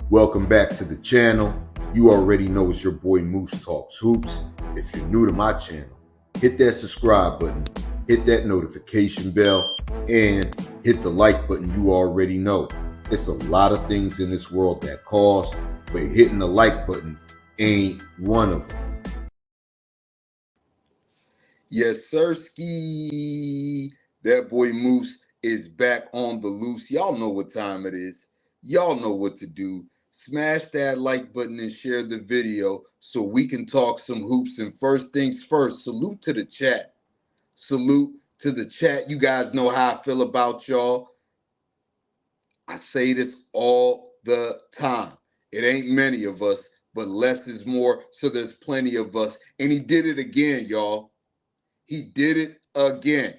Welcome back to the channel. You already know it's your boy Moose Talks Hoops. If you're new to my channel, hit that subscribe button, hit that notification bell, and hit the like button. You already know it's a lot of things in this world that cost, but hitting the like button ain't one of them. Yes, sirski. That boy Moose is back on the loose. Y'all know what time it is. Y'all know what to do. Smash that like button and share the video so we can talk some hoops. And first things first, salute to the chat. Salute to the chat. You guys know how I feel about y'all. I say this all the time. It ain't many of us, but less is more, so there's plenty of us. And he did it again, y'all. He did it again.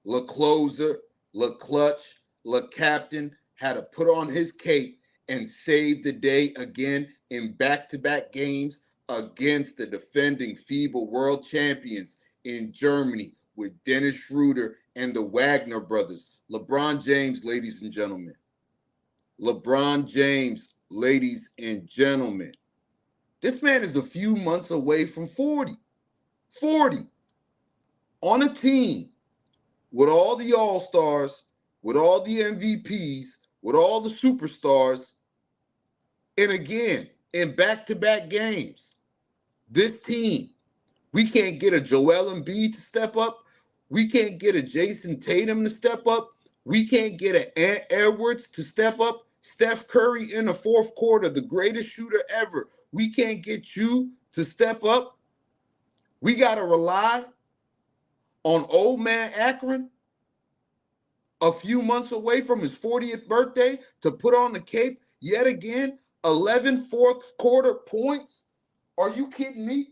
La closer, La clutch, La captain had to put on his cape and save the day again in back-to-back games against the defending FIBA world champions in Germany with Dennis Schroeder and the Wagner brothers. LeBron James, ladies and gentlemen. LeBron James, ladies and gentlemen. This man is a few months away from 40. 40. On a team with all the All-Stars, with all the MVPs, with all the superstars, and again, in back-to-back games, this team, we can't get a Joel Embiid to step up. We can't get a Jason Tatum to step up. We can't get an Ant Edwards to step up. Steph Curry in the fourth quarter, the greatest shooter ever. We can't get you to step up. We got to rely on old man Akron, a few months away from his 40th birthday, to put on the cape yet again. 11 fourth quarter points. Are you kidding me?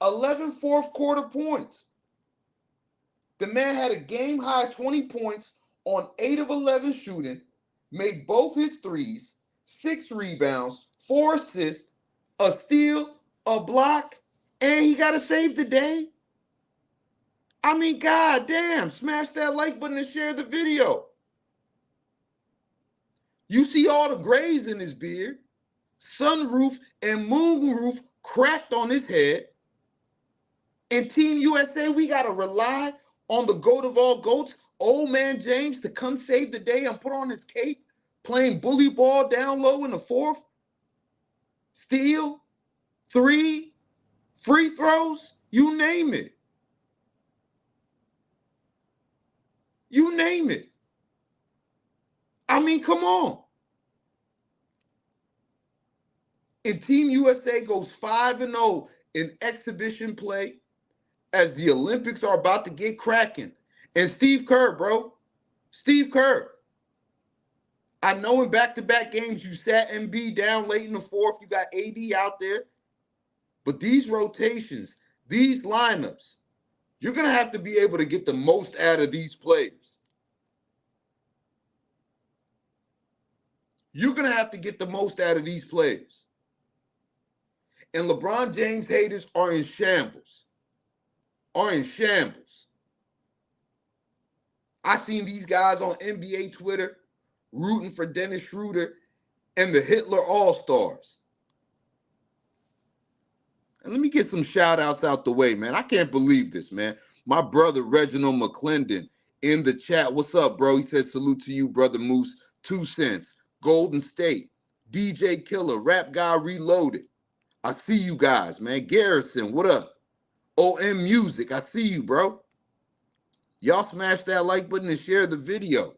11 fourth quarter points. The man had a game high 20 points on 8 of 11 shooting, made both his threes, 6 rebounds, 4 assists, a steal, a block, and he got to save the day. I mean, god damn, smash that like button and share the video. You see all the grays in his beard, sunroof and moonroof cracked on his head. In Team USA, we got to rely on the GOAT of all GOATs, old man James, to come save the day and put on his cape, playing bully ball down low in the fourth. Steal, 3, free throws, you name it. You name it. I mean, come on. And Team USA goes 5-0 in exhibition play as the Olympics are about to get cracking. And Steve Kerr, bro. Steve Kerr. I know in back-to-back games you sat Embiid down late in the fourth. You got AD out there. But these rotations, these lineups, you're going to have to be able to get the most out of these players. You're going to have to get the most out of these players. And LeBron James haters are in shambles. I seen these guys on NBA Twitter rooting for Dennis Schroeder and the Hitler All-Stars. And let me get some shout-outs out the way, man. I can't believe this, man. My brother, Reginald McClendon, in the chat. What's up, bro? He says, salute to you, brother Moose. 2 cents. Golden State. DJ Killer. Rap Guy Reloaded. I see you guys, man. Garrison, what up? OM Music, I see you, bro. Y'all smash that like button and share the video.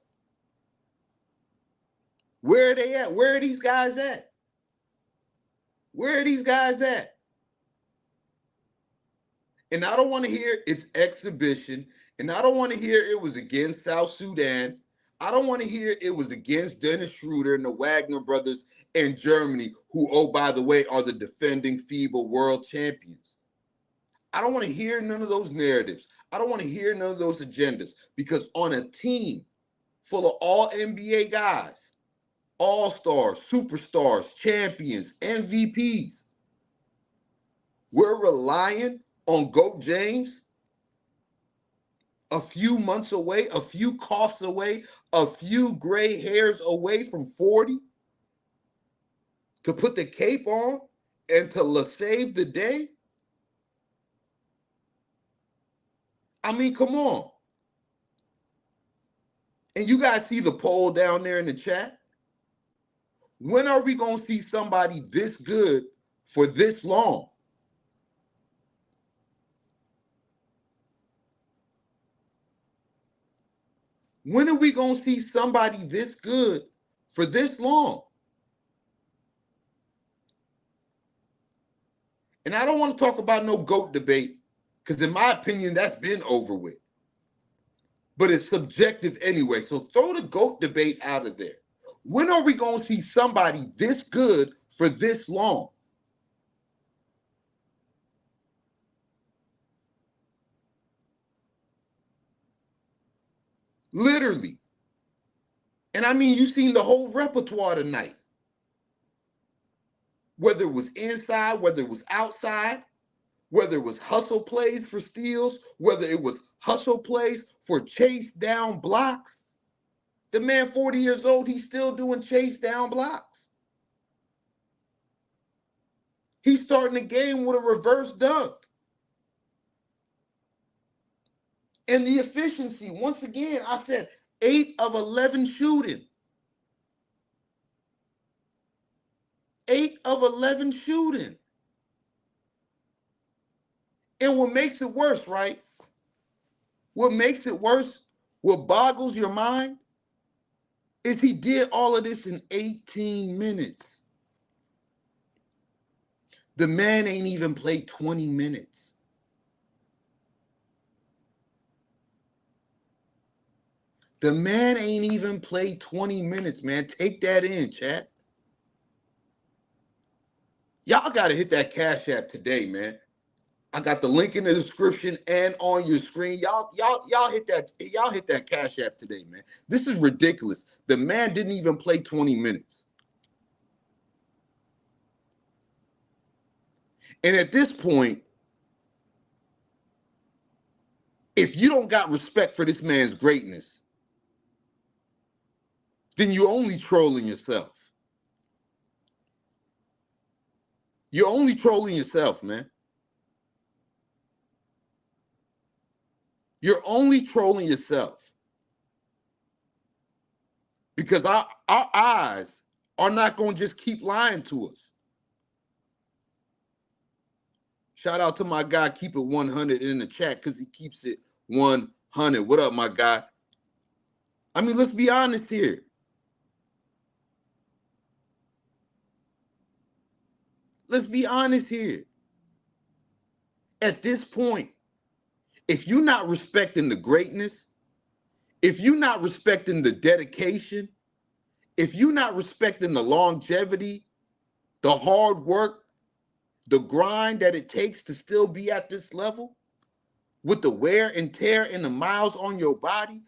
Where are they at? Where are these guys at? Where are these guys at? And I don't want to hear it's exhibition. And I don't want to hear it was against South Sudan. I don't want to hear it was against Dennis Schroeder and the Wagner brothers and Germany, who, oh, by the way, are the defending FIBA world champions. I don't want to hear none of those narratives. I don't want to hear none of those agendas, because on a team full of all NBA guys, all-stars, superstars, champions, MVPs, we're relying on GOAT James a few months away, a few coughs away, a few gray hairs away from 40. to put the cape on and to save the day? I mean, come on. And you guys see the poll down there in the chat? When are we going to see somebody this good for this long? When are we going to see somebody this good for this long? And I don't want to talk about no GOAT debate, because in my opinion, that's been over with. But it's subjective anyway. So throw the GOAT debate out of there. When are we going to see somebody this good for this long? Literally. And I mean, you've seen the whole repertoire tonight. Whether it was inside, whether it was outside, whether it was hustle plays for steals, whether it was hustle plays for chase down blocks. The man, 40 years old, he's still doing chase down blocks. He's starting the game with a reverse dunk. And the efficiency, once again, I said 8 of 11 shooting. 8 of 11 shooting. And what makes it worse, right? What makes it worse, what boggles your mind, is he did all of this in 18 minutes. The man ain't even played 20 minutes. The man ain't even played 20 minutes, man. Take that in, chat. Y'all got to hit that Cash App today, man. I got the link in the description and on your screen. Y'all hit that Cash App today, man. This is ridiculous. The man didn't even play 20 minutes. And at this point, if you don't got respect for this man's greatness, then you're only trolling yourself. You're only trolling yourself, man. You're only trolling yourself. Because our eyes are not going to just keep lying to us. Shout out to my guy, Keep It 100 in the chat, because he keeps it 100. What up, my guy? I mean, let's be honest here. Let's be honest here. At this point, if you're not respecting the greatness, if you're not respecting the dedication, if you're not respecting the longevity, the hard work, the grind that it takes to still be at this level, with the wear and tear and the miles on your body,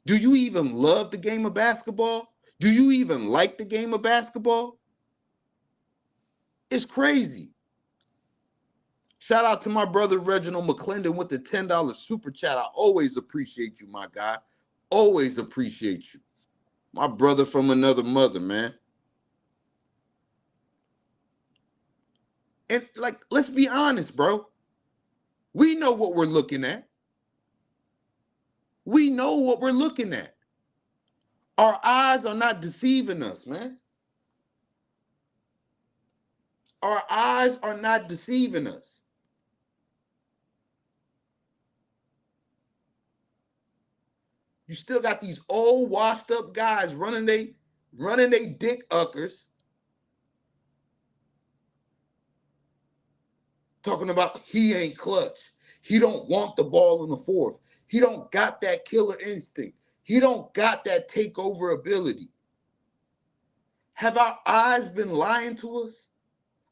do you even love the game of basketball? Do you even like the game of basketball? It's crazy. Shout out to my brother Reginald McClendon with the $10 super chat. I always appreciate you, my guy. Always appreciate you. My brother from another mother, man. And like, let's be honest, bro. We know what we're looking at. We know what we're looking at. Our eyes are not deceiving us, man. Our eyes are not deceiving us. You still got these old washed up guys running they dick uckers, talking about he ain't clutch. He don't want the ball in the fourth. He don't got that killer instinct. He don't got that takeover ability. Have our eyes been lying to us?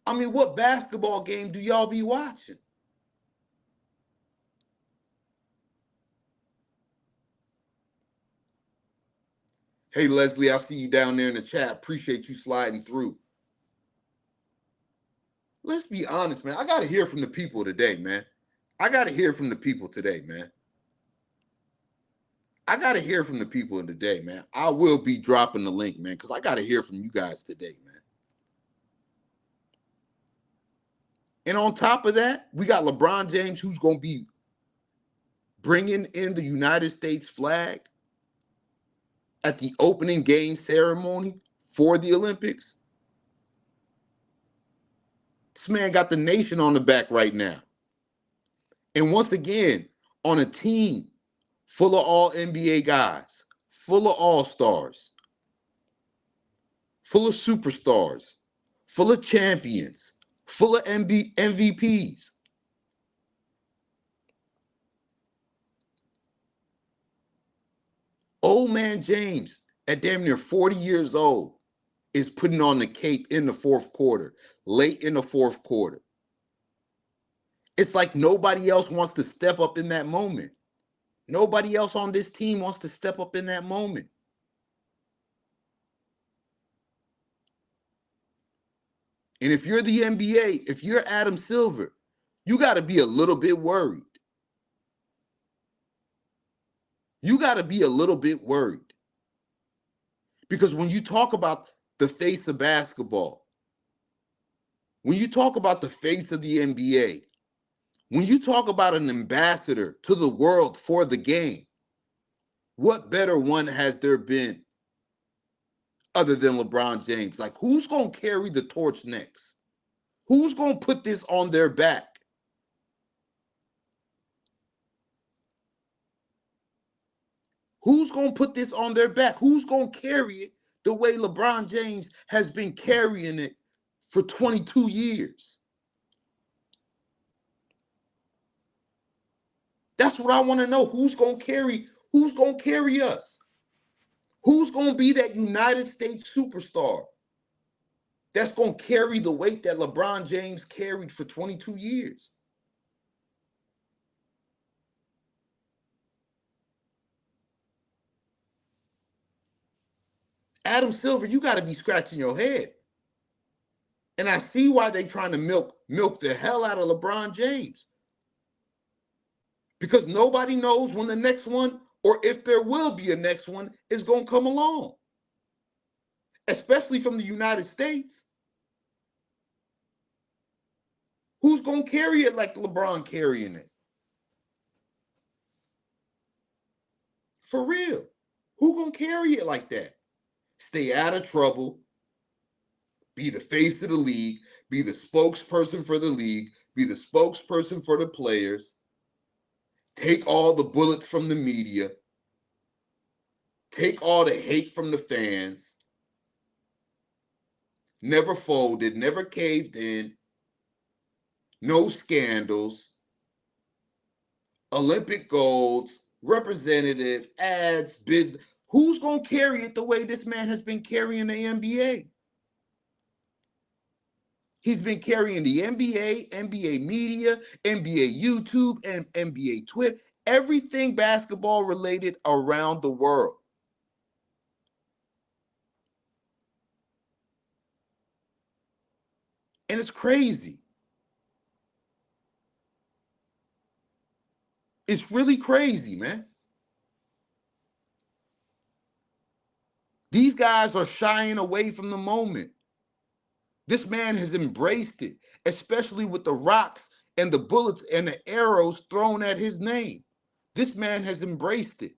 I mean, what basketball game do y'all be watching? Hey, Leslie, I see you down there in the chat. Appreciate you sliding through. Let's be honest, man. I got to hear from the people today, man. I got to hear from the people today, man. I got to hear from the people in today, man. I will be dropping the link, man, because I got to hear from you guys today, man. And on top of that, we got LeBron James, who's going to be bringing in the United States flag at the opening game ceremony for the Olympics. This man got the nation on the back right now. And once again, on a team full of all NBA guys, full of all-stars, full of superstars, full of champions, full of MVPs. Old man James, at damn near 40 years old, is putting on the cape in the fourth quarter, late in the fourth quarter. It's like nobody else wants to step up in that moment. Nobody else on this team wants to step up in that moment. And if you're the NBA, if you're Adam Silver, you got to be a little bit worried. You got to be a little bit worried. Because when you talk about the face of basketball, when you talk about the face of the NBA, when you talk about an ambassador to the world for the game, what better one has there been other than LeBron James? Like, who's going to carry the torch next? Who's going to put this on their back? Who's going to put this on their back? Who's going to carry it the way LeBron James has been carrying it for 22 years? That's what I want to know. Who's going to carry us? Who's going to be that United States superstar that's going to carry the weight that LeBron James carried for 22 years? Adam Silver, you got to be scratching your head. And I see why they're trying to milk the hell out of LeBron James. Because nobody knows when the next one, or if there will be a next one, is going to come along. Especially from the United States. Who's going to carry it like LeBron carrying it? For real. Who going to carry it like that? Stay out of trouble. Be the face of the league. Be the spokesperson for the league. Be the spokesperson for the players. Take all the bullets from the media. Take all the hate from the fans. Never folded, never caved in. No scandals. Olympic golds, representative, ads, business. Who's going to carry it the way this man has been carrying the NBA? He's been carrying the NBA, NBA media, NBA YouTube, and NBA Twitter, everything basketball related around the world. And it's crazy. It's really crazy, man. These guys are shying away from the moment. This man has embraced it, especially with the rocks and the bullets and the arrows thrown at his name. This man has embraced it.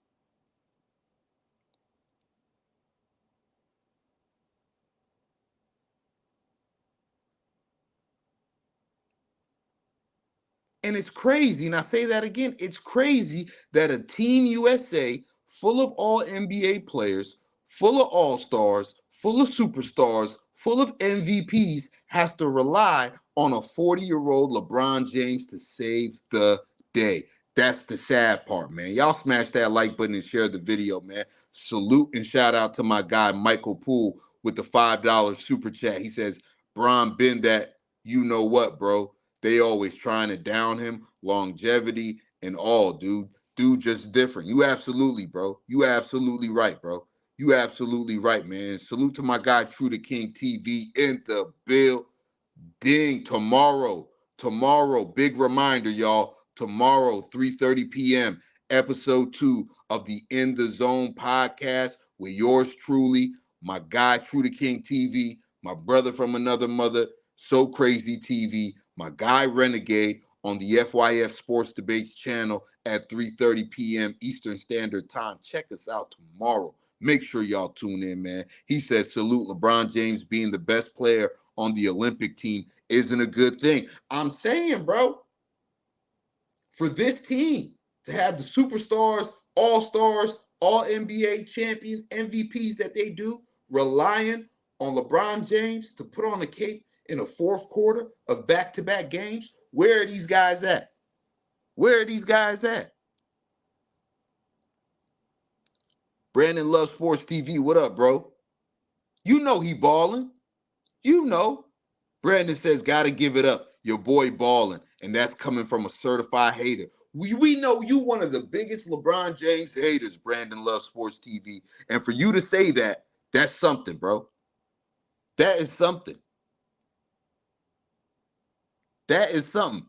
And it's crazy, and I say that again, it's crazy that a Team USA full of all NBA players, full of all-stars, full of superstars, full of MVPs has to rely on a 40-year-old LeBron James to save the day. That's the sad part, man. Y'all smash that like button and share the video, man. Salute and shout out to my guy, Michael Poole, with the $5 super chat. He says, Bron, been that, you know what, bro. They always trying to down him, longevity and all, dude. Dude just different. You absolutely, bro. You absolutely right, bro. You absolutely right, man. Salute to my guy, True to King TV in the building. Tomorrow, big reminder, y'all. Tomorrow, 3:30 p.m., episode 2 of the In the Zone podcast with yours truly, my guy, True to King TV, my brother from another mother, So Crazy TV, my guy Renegade on the FYF Sports Debates channel at 3:30 p.m. Eastern Standard Time. Check us out tomorrow. Make sure y'all tune in, man. He says, salute LeBron James being the best player on the Olympic team isn't a good thing. I'm saying, bro, for this team to have the superstars, all-stars, all NBA champions, MVPs that they do, relying on LeBron James to put on a cape in a fourth quarter of back-to-back games, where are these guys at? Where are these guys at? Brandon Love Sports TV, what up, bro? You know he balling. You know. Brandon says, gotta give it up. Your boy balling. And that's coming from a certified hater. We know you one of the biggest LeBron James haters, Brandon Love Sports TV. And for you to say that, that's something, bro. That is something. That is something.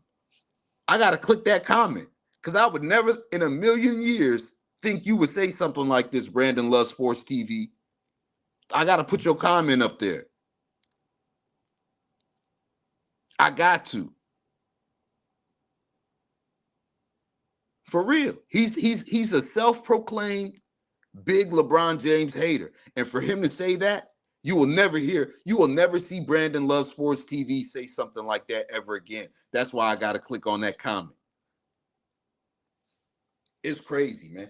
I gotta click that comment. Because I would never in a million years think you would say something like this, Brandon Love Sports TV. I gotta put your comment up there. I got to. For real. He's a self-proclaimed big LeBron James hater. And for him to say that, you will never see Brandon Love Sports TV say something like that ever again. That's why I got to click on that comment. It's crazy, man.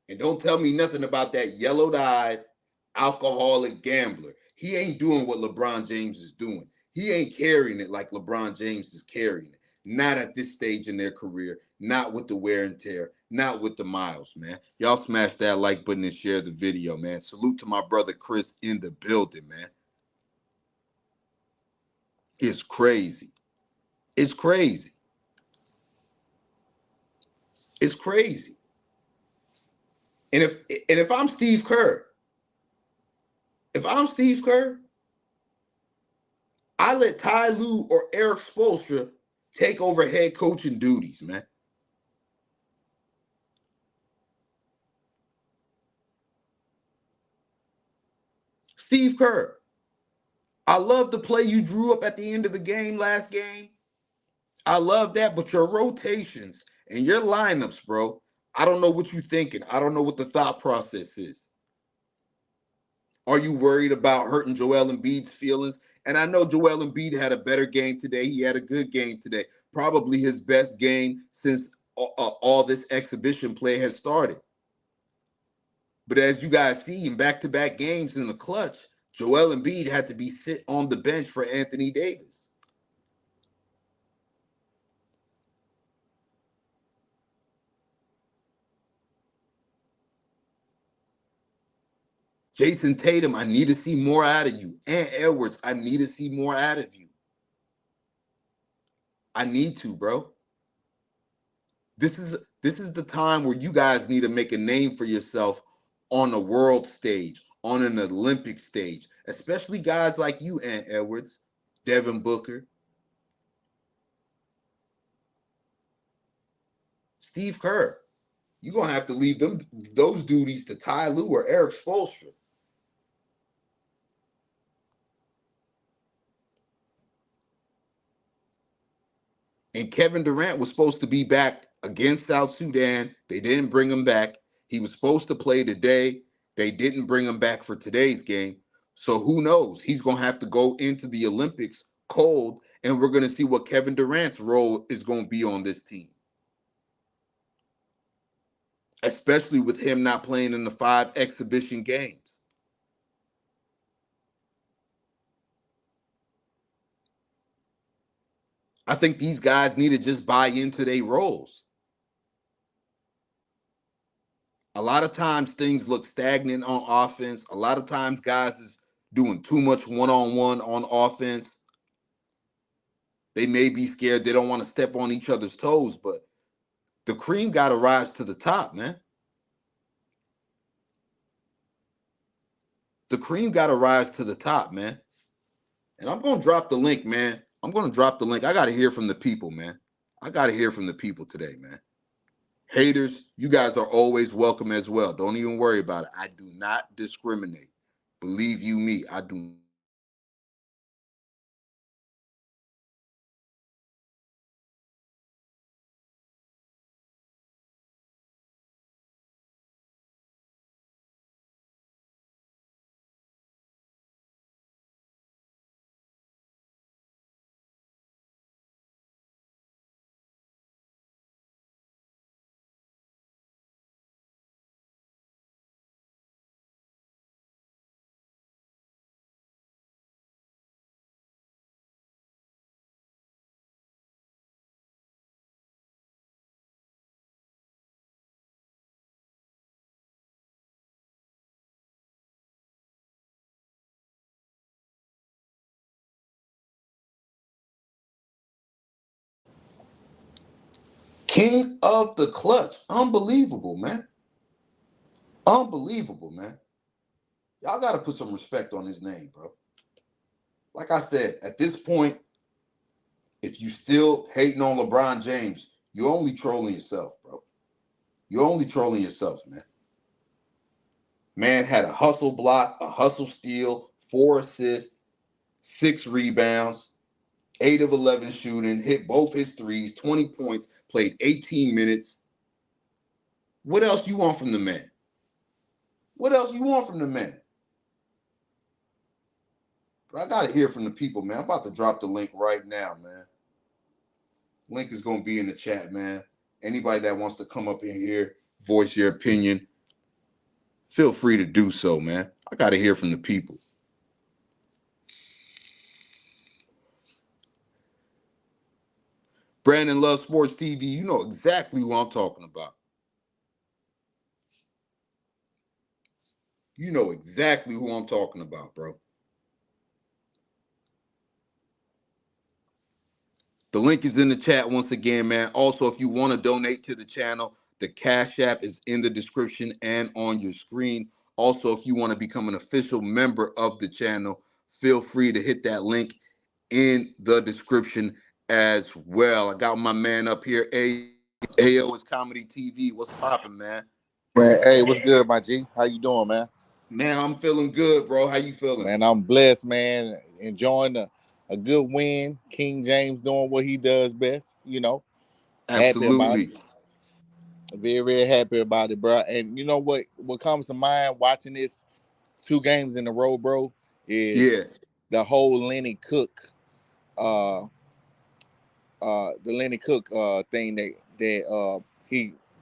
And don't tell me nothing about that yellow-eyed alcoholic gambler. He ain't doing what LeBron James is doing. He ain't carrying it like LeBron James is carrying it. Not at this stage in their career, not with the wear and tear, not with the miles, man. Y'all smash that like button and share the video, man. Salute to my brother Chris in the building, man. It's crazy. It's crazy. It's crazy. And if I'm Steve Kerr, I let Ty Lue or Eric Spoelstra take over head coaching duties, man. Steve Kerr, I love the play you drew up at the end of the game last game. I love that, but your rotations and your lineups, bro, I don't know what you're thinking. I don't know what the thought process is. Are you worried about hurting Joel Embiid's feelings? And I know Joel Embiid had a better game today. He had a good game today. Probably his best game since all this exhibition play has started. But as you guys see in back-to-back games in the clutch, Joel Embiid had to be sit on the bench for Anthony Davis. Jason Tatum, I need to see more out of you. And Edwards, I need to see more out of you. I need to, bro. This is the time where you guys need to make a name for yourself on a world stage, on an Olympic stage, especially guys like you, Ant Edwards, Devin Booker, Steve Kerr. You're going to have to leave those duties to Ty Lue or Eric Spoelstra. And Kevin Durant was supposed to be back against South Sudan. They didn't bring him back. He was supposed to play today. They didn't bring him back for today's game. So who knows? He's going to have to go into the Olympics cold, and we're going to see what Kevin Durant's role is going to be on this team. Especially with him not playing in the 5 exhibition games. I think these guys need to just buy into their roles. A lot of times things look stagnant on offense. A lot of times guys is doing too much one-on-one on offense. They may be scared. They don't want to step on each other's toes, but the cream got to rise to the top, man. The cream got to rise to the top, man. And I'm going to drop the link, man. I'm going to drop the link. I got to hear from the people, man. I got to hear from the people today, man. Haters, you guys are always welcome as well. Don't even worry about it. I do not discriminate. Believe you me, I do King of the clutch. Unbelievable, man. Unbelievable, man. Y'all got to put some respect on his name, bro. Like I said, at this point, if you still hating on LeBron James, you're only trolling yourself, bro. You're only trolling yourself, man. Man had a hustle block, a hustle steal, 4 assists, 6 rebounds, 8 of 11 shooting, hit both his threes, 20 points, played 18 minutes. What else you want from the man? What else you want from the man? But I got to hear from the people, man. I'm about to drop the link right now, man. Link is going to be in the chat, man. Anybody that wants to come up in here, voice your opinion, feel free to do so, man. I got to hear from the people. Brandon Love Sports TV, you know exactly who I'm talking about. You know exactly who I'm talking about, bro. The link is in the chat once again, man. Also, if you want to donate to the channel, the Cash App is in the description and on your screen. Also, if you want to become an official member of the channel, feel free to hit that link in the description as well. I got my man up here, AO is Comedy TV. What's poppin', man? Man, hey, what's good, my G? How you doing, man? Man, I'm feeling good, bro. How you feeling? Man, I'm blessed, man. Enjoying a good win. King James doing what he does best, you know. Happy about it. Absolutely. Very, very happy about it, bro. And you know what comes to mind watching this 2 games in a row, bro, is Yeah. the whole Lenny Cook, thing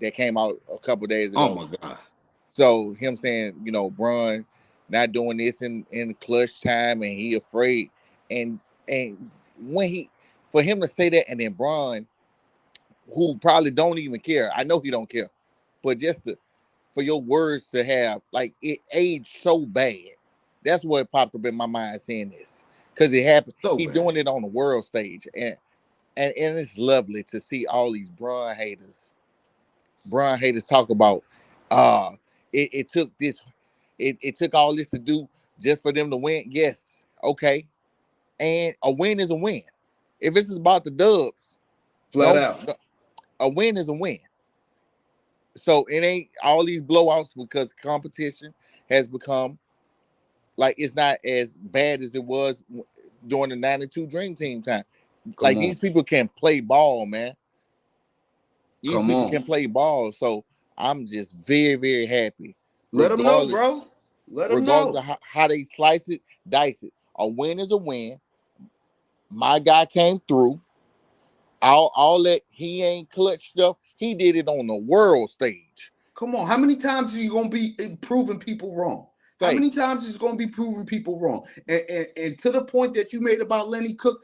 that came out a couple days Oh ago. my God. So him saying, you know, Bron not doing this in clutch time, and he afraid, and when for him to say that, and then Bron, who probably don't even care, I know he don't care, but for your words to have like it aged so bad, that's what popped up in my mind saying this, because it happened. So He bad. doing it on the world stage, and it's lovely to see all these Bron haters talk about. Uh, it took this. It took all this to do just for them to win. Yes, okay, and a win is a win. If it's about the dubs, Flat out. a win is a win. So it ain't all these blowouts, because competition has become like it's not as bad as it was during the '92 Dream Team time. Like Come on. these people can play ball, man. These Come people on. can play ball. So I'm just very, very happy, Let them know, regardless bro. Let them regardless know. of how they slice it, dice it. A win is a win. My guy came through. All that he ain't clutch stuff. He did it on the world stage. Come on. How many times are you going to be proving people wrong? How Say many times is going to be proving people wrong? And to the point that you made about Lenny Cook,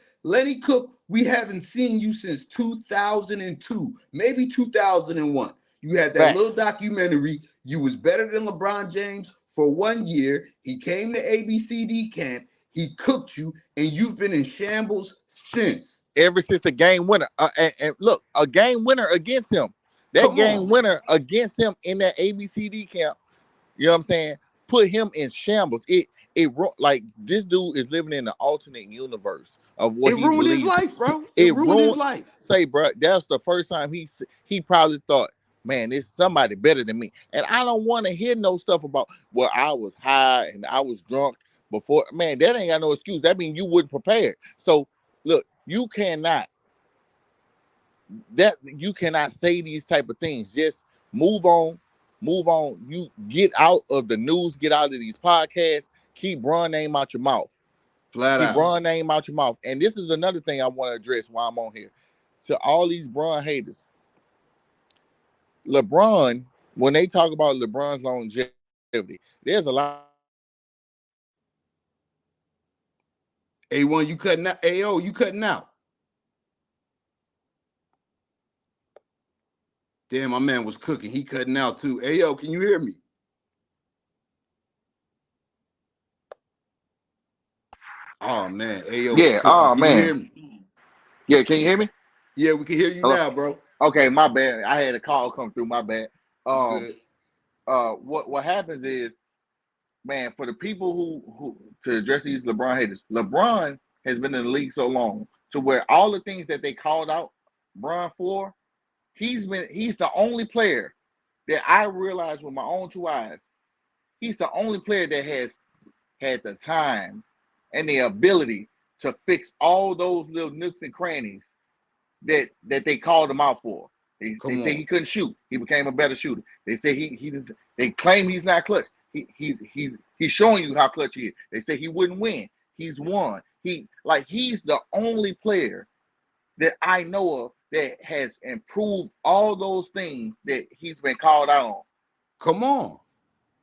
we haven't seen you since 2002, maybe 2001. You had that little facts. documentary. You was better than LeBron James for 1 year. He came to ABCD camp. He cooked you, and you've been in shambles since. Ever since the game winner, and look, a game winner against him. That Come game on. winner against him in that ABCD camp. You know what I'm saying? Put him in shambles. Like this dude is living in an alternate universe of what It he ruined his believes. life, bro. It It ruined his ruined. life. Say, bro, that's the first time he probably thought, man, there's somebody better than me. And I don't want to hear no stuff about, well, I was high and I was drunk before. Man, that ain't got no excuse. That means you wasn't prepared. So look, you cannot say these type of things. Just move on, move on. You get out of the news, get out of these podcasts. Keep Bron name out your mouth. Flat Keep out. Bron name out your mouth. And this is another thing I want to address while I'm on here. To all these Bron haters, LeBron, when they talk about LeBron's longevity, there's a lot. A1, you cutting out. AO, you cutting out. Damn, my man was cooking. He cutting out too. AO, can you hear me? Oh man, AO was Yeah. cooking. Oh Can you hear man. me? Yeah. Can you hear me? Yeah, we can hear you Hello. now, bro. Okay, my bad. I had a call come through. My bad. You Um, good? what happens is, man, for the people who to address these LeBron haters, LeBron has been in the league so long to where all the things that they called out Bron for, he's the only player that I realized with my own two eyes. He's the only player that has had the time and the ability to fix all those little nooks and crannies that they called him out for. They Come say on. he couldn't shoot. He became a better shooter. They say they claim he's not clutch. He's showing you how clutch he is. They say he wouldn't win. He's won. He's the only player that I know of that has improved all those things that he's been called out on. Come on.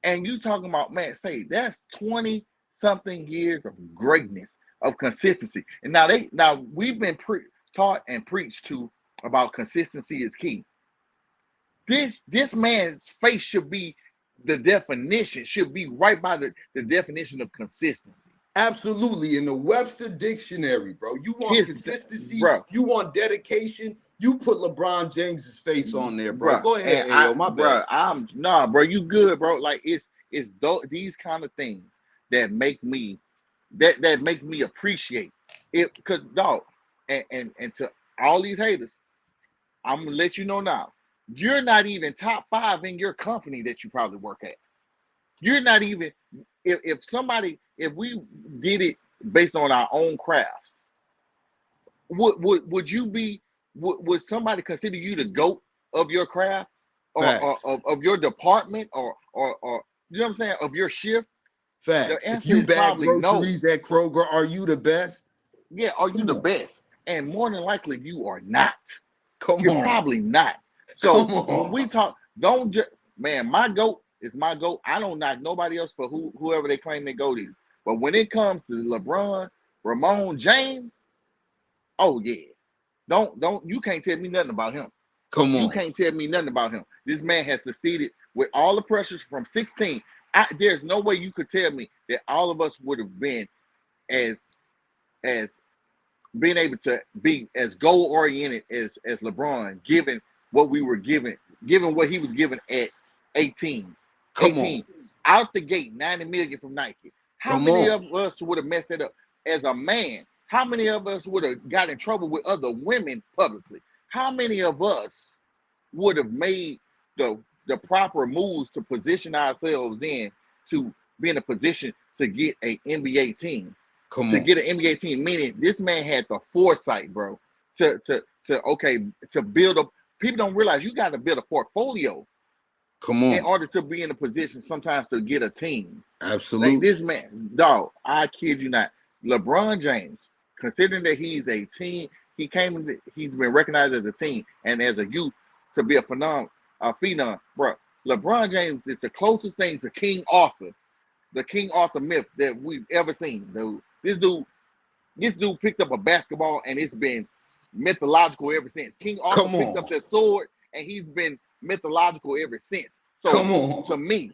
And you talking about, man, say that's 20 something years of greatness, of consistency. And now we've been taught and preached to about consistency is key. This man's face should be the definition, should be right by the definition of consistency. Absolutely. In the Webster Dictionary, bro, you want His consistency, bro, you want dedication, you put LeBron James's face on there, bro. bro, Go ahead, and I, Ayo, my bad. bro, I'm nah, bro, you good, bro. Like these kind of things that make me that make me appreciate it, because dog, and to all these haters, I'm gonna let you know now, you're not even top 5 in your company that you probably work at. You're not even, if we did it based on our own crafts, would you be, would somebody consider you the GOAT of your craft, or Facts. of your department, or you know what I'm saying, of your shift? The Facts. If answer you is bag probably no. groceries at Kroger, are you the best? Yeah, are you Come the on. best? And more than likely, you are not. Come You're on. probably not. So Come when we on. talk, don't just, man, my GOAT is my GOAT. I don't knock nobody else for whoever they claim they GOAT is. But when it comes to LeBron, Ramon James, oh yeah. Don't you can't tell me nothing about him. Come You on. can't tell me nothing about him. This man has succeeded with all the pressures from 16. There's no way you could tell me that all of us would have been as as being able to be as goal oriented as LeBron, given what we were given what he was given at 18. Come on. 18 out the gate, 90 million from Nike. How Come many on. of us would have messed it up as a man? How many of us would have got in trouble with other women publicly? How many of us would have made the proper moves to position ourselves in to be in a position to get an NBA team? Come To on. get an NBA team, meaning this man had the foresight, bro, to build up. People don't realize you got to build a portfolio Come in on. order to be in a position sometimes to get a team. Like this Absolutely. man, dog, I kid you not. LeBron James, considering that he's a team, he's been recognized as a team and as a youth to be a phenom, bro. LeBron James is the closest thing to King Arthur, the King Arthur myth that we've ever seen. Dude. This dude picked up a basketball and it's been mythological ever since. King Arthur Come picked on. up that sword and he's been mythological ever since. So Come on. to me,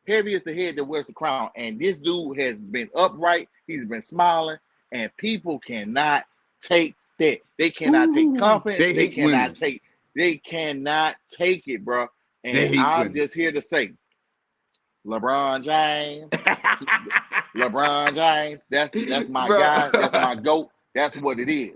heavy is the head that wears the crown. And this dude has been upright. He's been smiling, and people cannot take that. They cannot take Ooh, confidence. they They hate cannot winners. take. They cannot take it, bro. They And hate I'm just winners. here to say, LeBron James, LeBron James. That's my Bro, guy. That's my GOAT. That's what it is.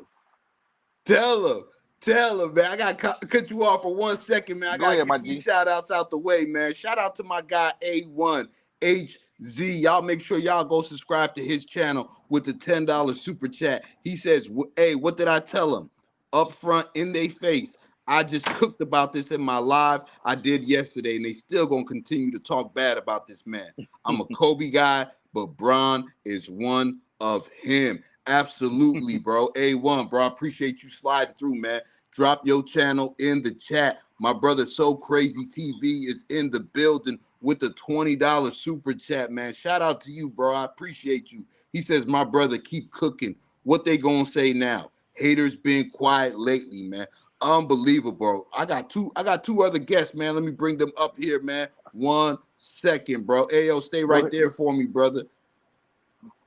tell him. Tell him, man. I got to cut you off for 1 second, man. I Go got to ahead, my get these G. shout outs out the way, man. Shout out to my guy, A1HZ. Y'all make sure y'all go subscribe to his channel with the $10 super chat. He says, hey, what did I tell him? Up front, in their face. I just cooked about this in my live I did yesterday, and they still going to continue to talk bad about this man. I'm a Kobe guy, but Bron is one of him. Absolutely, bro. A1, bro. I appreciate you sliding through, man. Drop your channel in the chat. My brother So Crazy TV is in the building with the $20 super chat, man. Shout out to you, bro. I appreciate you. He says, my brother, keep cooking. What they gonna say now? Haters been quiet lately, man. Unbelievable, bro. I got two other guests, man. Let me bring them up here, man. 1 second, bro. Ayo, stay Go right ahead. there for me, brother.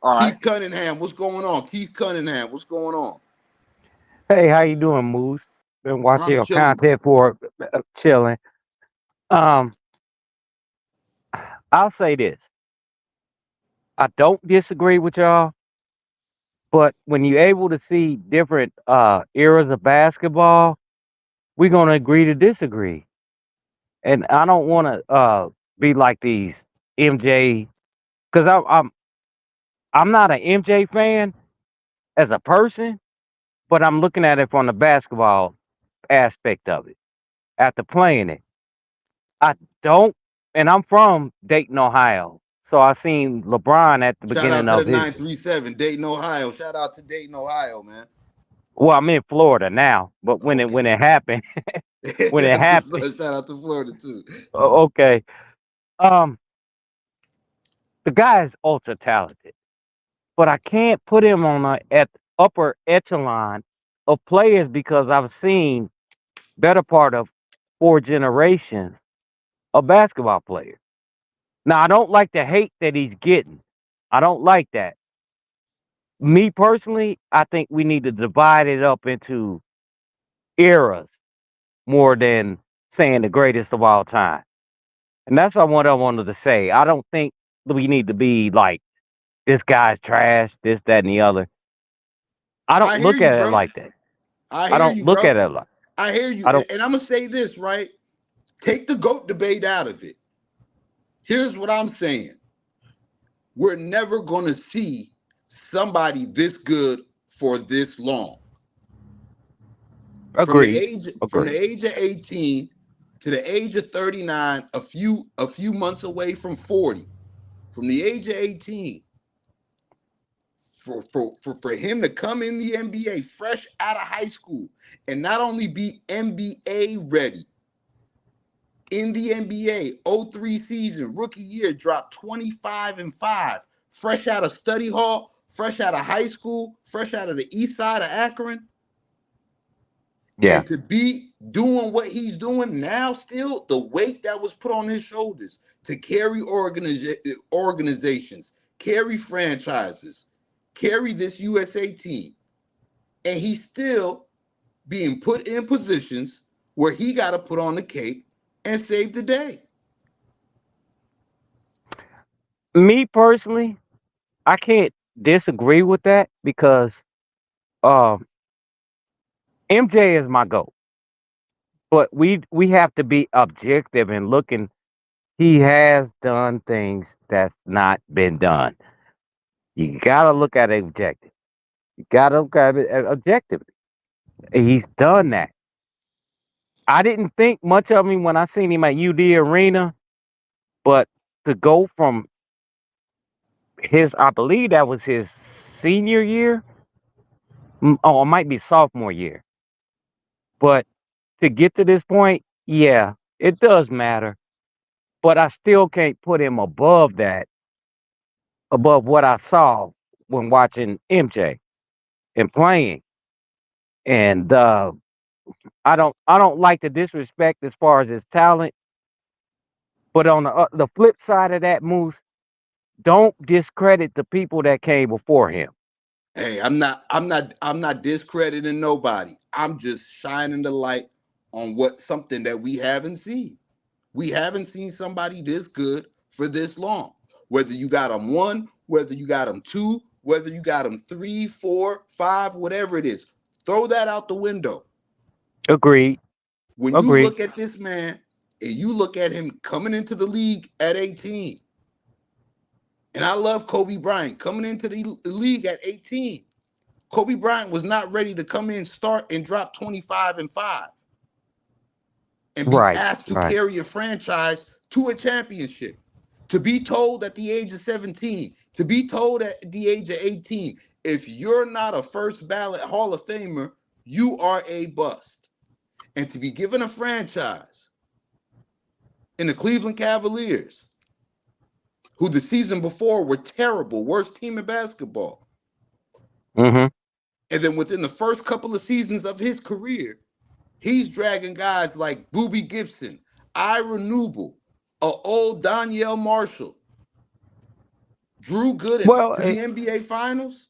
All right. Keith Cunningham, what's going on? Keith Cunningham, what's going on? Hey, how you doing, Moose? been watching I'm your chilling. content for chilling. Um, I'll say this: I don't disagree with y'all, but when you're able to see different eras of basketball, we're gonna agree to disagree. And I don't want to be like these MJ because I'm not an MJ fan as a person, but I'm looking at it from the basketball aspect of it. After playing it, I don't, and I'm from Dayton, Ohio, so I seen LeBron at the Shout beginning out to the of his. 937 Dayton, Ohio. Shout out to Dayton, Ohio, man. Well, I'm in Florida now, but Okay. when it happened, when it That's what's happened, up. Shout out to Florida too. okay. Um, the guy is ultra talented, but I can't put him on a at upper echelon of players because I've seen better part of 4 generations of basketball players. Now I don't like the hate that he's getting. I don't like that. Me personally, I think we need to divide it up into eras more than saying the greatest of all time. And that's what I wanted to say. I don't think we need to be like this guy's trash, this, that, and the other. I don't I hear look you, at it bro. like that. I I hear don't you, look bro. at it like I hear you. I don't And I'm gonna say this, right? Take the GOAT debate out of it. Here's what I'm saying. We're never gonna see somebody this good for this long. From the agree. age from Agree. the age of 18 to the age of 39, a few months away from 40. From the age of 18, for him to come in the NBA fresh out of high school and not only be NBA ready in the NBA, '03 season, rookie year, dropped 25 and 5, fresh out of study hall, fresh out of high school, fresh out of the east side of Akron, Yeah. and to be doing what he's doing now, still the weight that was put on his shoulders to carry organizations, carry franchises, carry this USA team, and he's still being put in positions where he got to put on the cape and save the day. Me personally, I can't disagree with that because um MJ is my GOAT. But we have to be objective and looking. He has done things that's not been done. You gotta look at it objective. You gotta look at it objectively. He's done that. I didn't think much of him when I seen him at UD Arena, but to go from his, I believe that was his senior year. Oh, it might be sophomore year. But to get to this point, yeah, it does matter. But I still can't put him above that, above what I saw when watching MJ and playing. And I don't like the disrespect as far as his talent. But on the flip side of that, Moose, don't discredit the people that came before him. Hey, I'm not discrediting nobody. I'm just shining the light on what something that we haven't seen. We haven't seen somebody this good for this long. Whether you got them one, whether you got them two, whether you got them three, four, five, whatever it is, throw that out the window. Agreed. When you Agreed. look at this man and you look at him coming into the league at 18, and I love Kobe Bryant coming into the league at 18. Kobe Bryant was not ready to come in, start, and drop 25 and 5 and be Right. asked to Right. carry a franchise to a championship. To be told at the age of 17, to be told at the age of 18, if you're not a first ballot Hall of Famer, you are a bust. And to be given a franchise in the Cleveland Cavaliers, who the season before were terrible, worst team in basketball. Mm-hmm. And then within the first couple of seasons of his career, he's dragging guys like Boobie Gibson, Ira Newble, old Danielle Marshall, Drew Gooden Well, to the NBA Finals.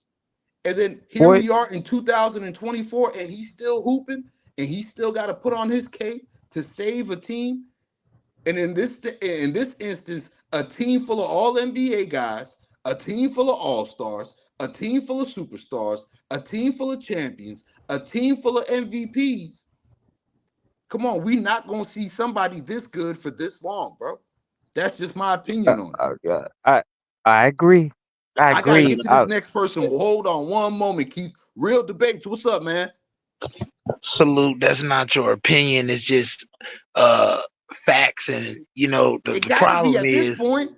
And then here boy, we are in 2024, and he's still hooping. and he still got to put on his cape to save a team. And in this instance, a team full of all NBA guys, a team full of all stars, a team full of superstars, a team full of champions, a team full of MVPs. Come on, we not gonna see somebody this good for this long, bro. That's just my opinion on it. Yeah, I agree. I I gotta agree. get to this next person. Hold on one moment, Keith. Real debates. What's up, man? Salute. That's not your opinion. It's just uh facts. And It the gotta be problem at this is, point.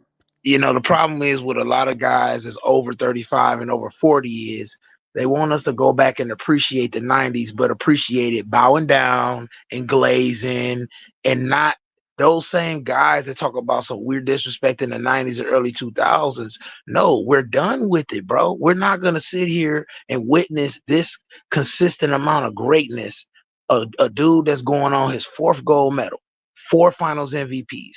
the problem is with a lot of guys that's over 35 and over 40 is they want us to go back and appreciate the 90s, but appreciate it bowing down and glazing, and not those same guys that talk about some weird disrespect in the 90s or early 2000s. No, we're done with it, bro. We're not going to sit here and witness this consistent amount of greatness. A dude that's going on his fourth gold medal, 4 finals MVPs,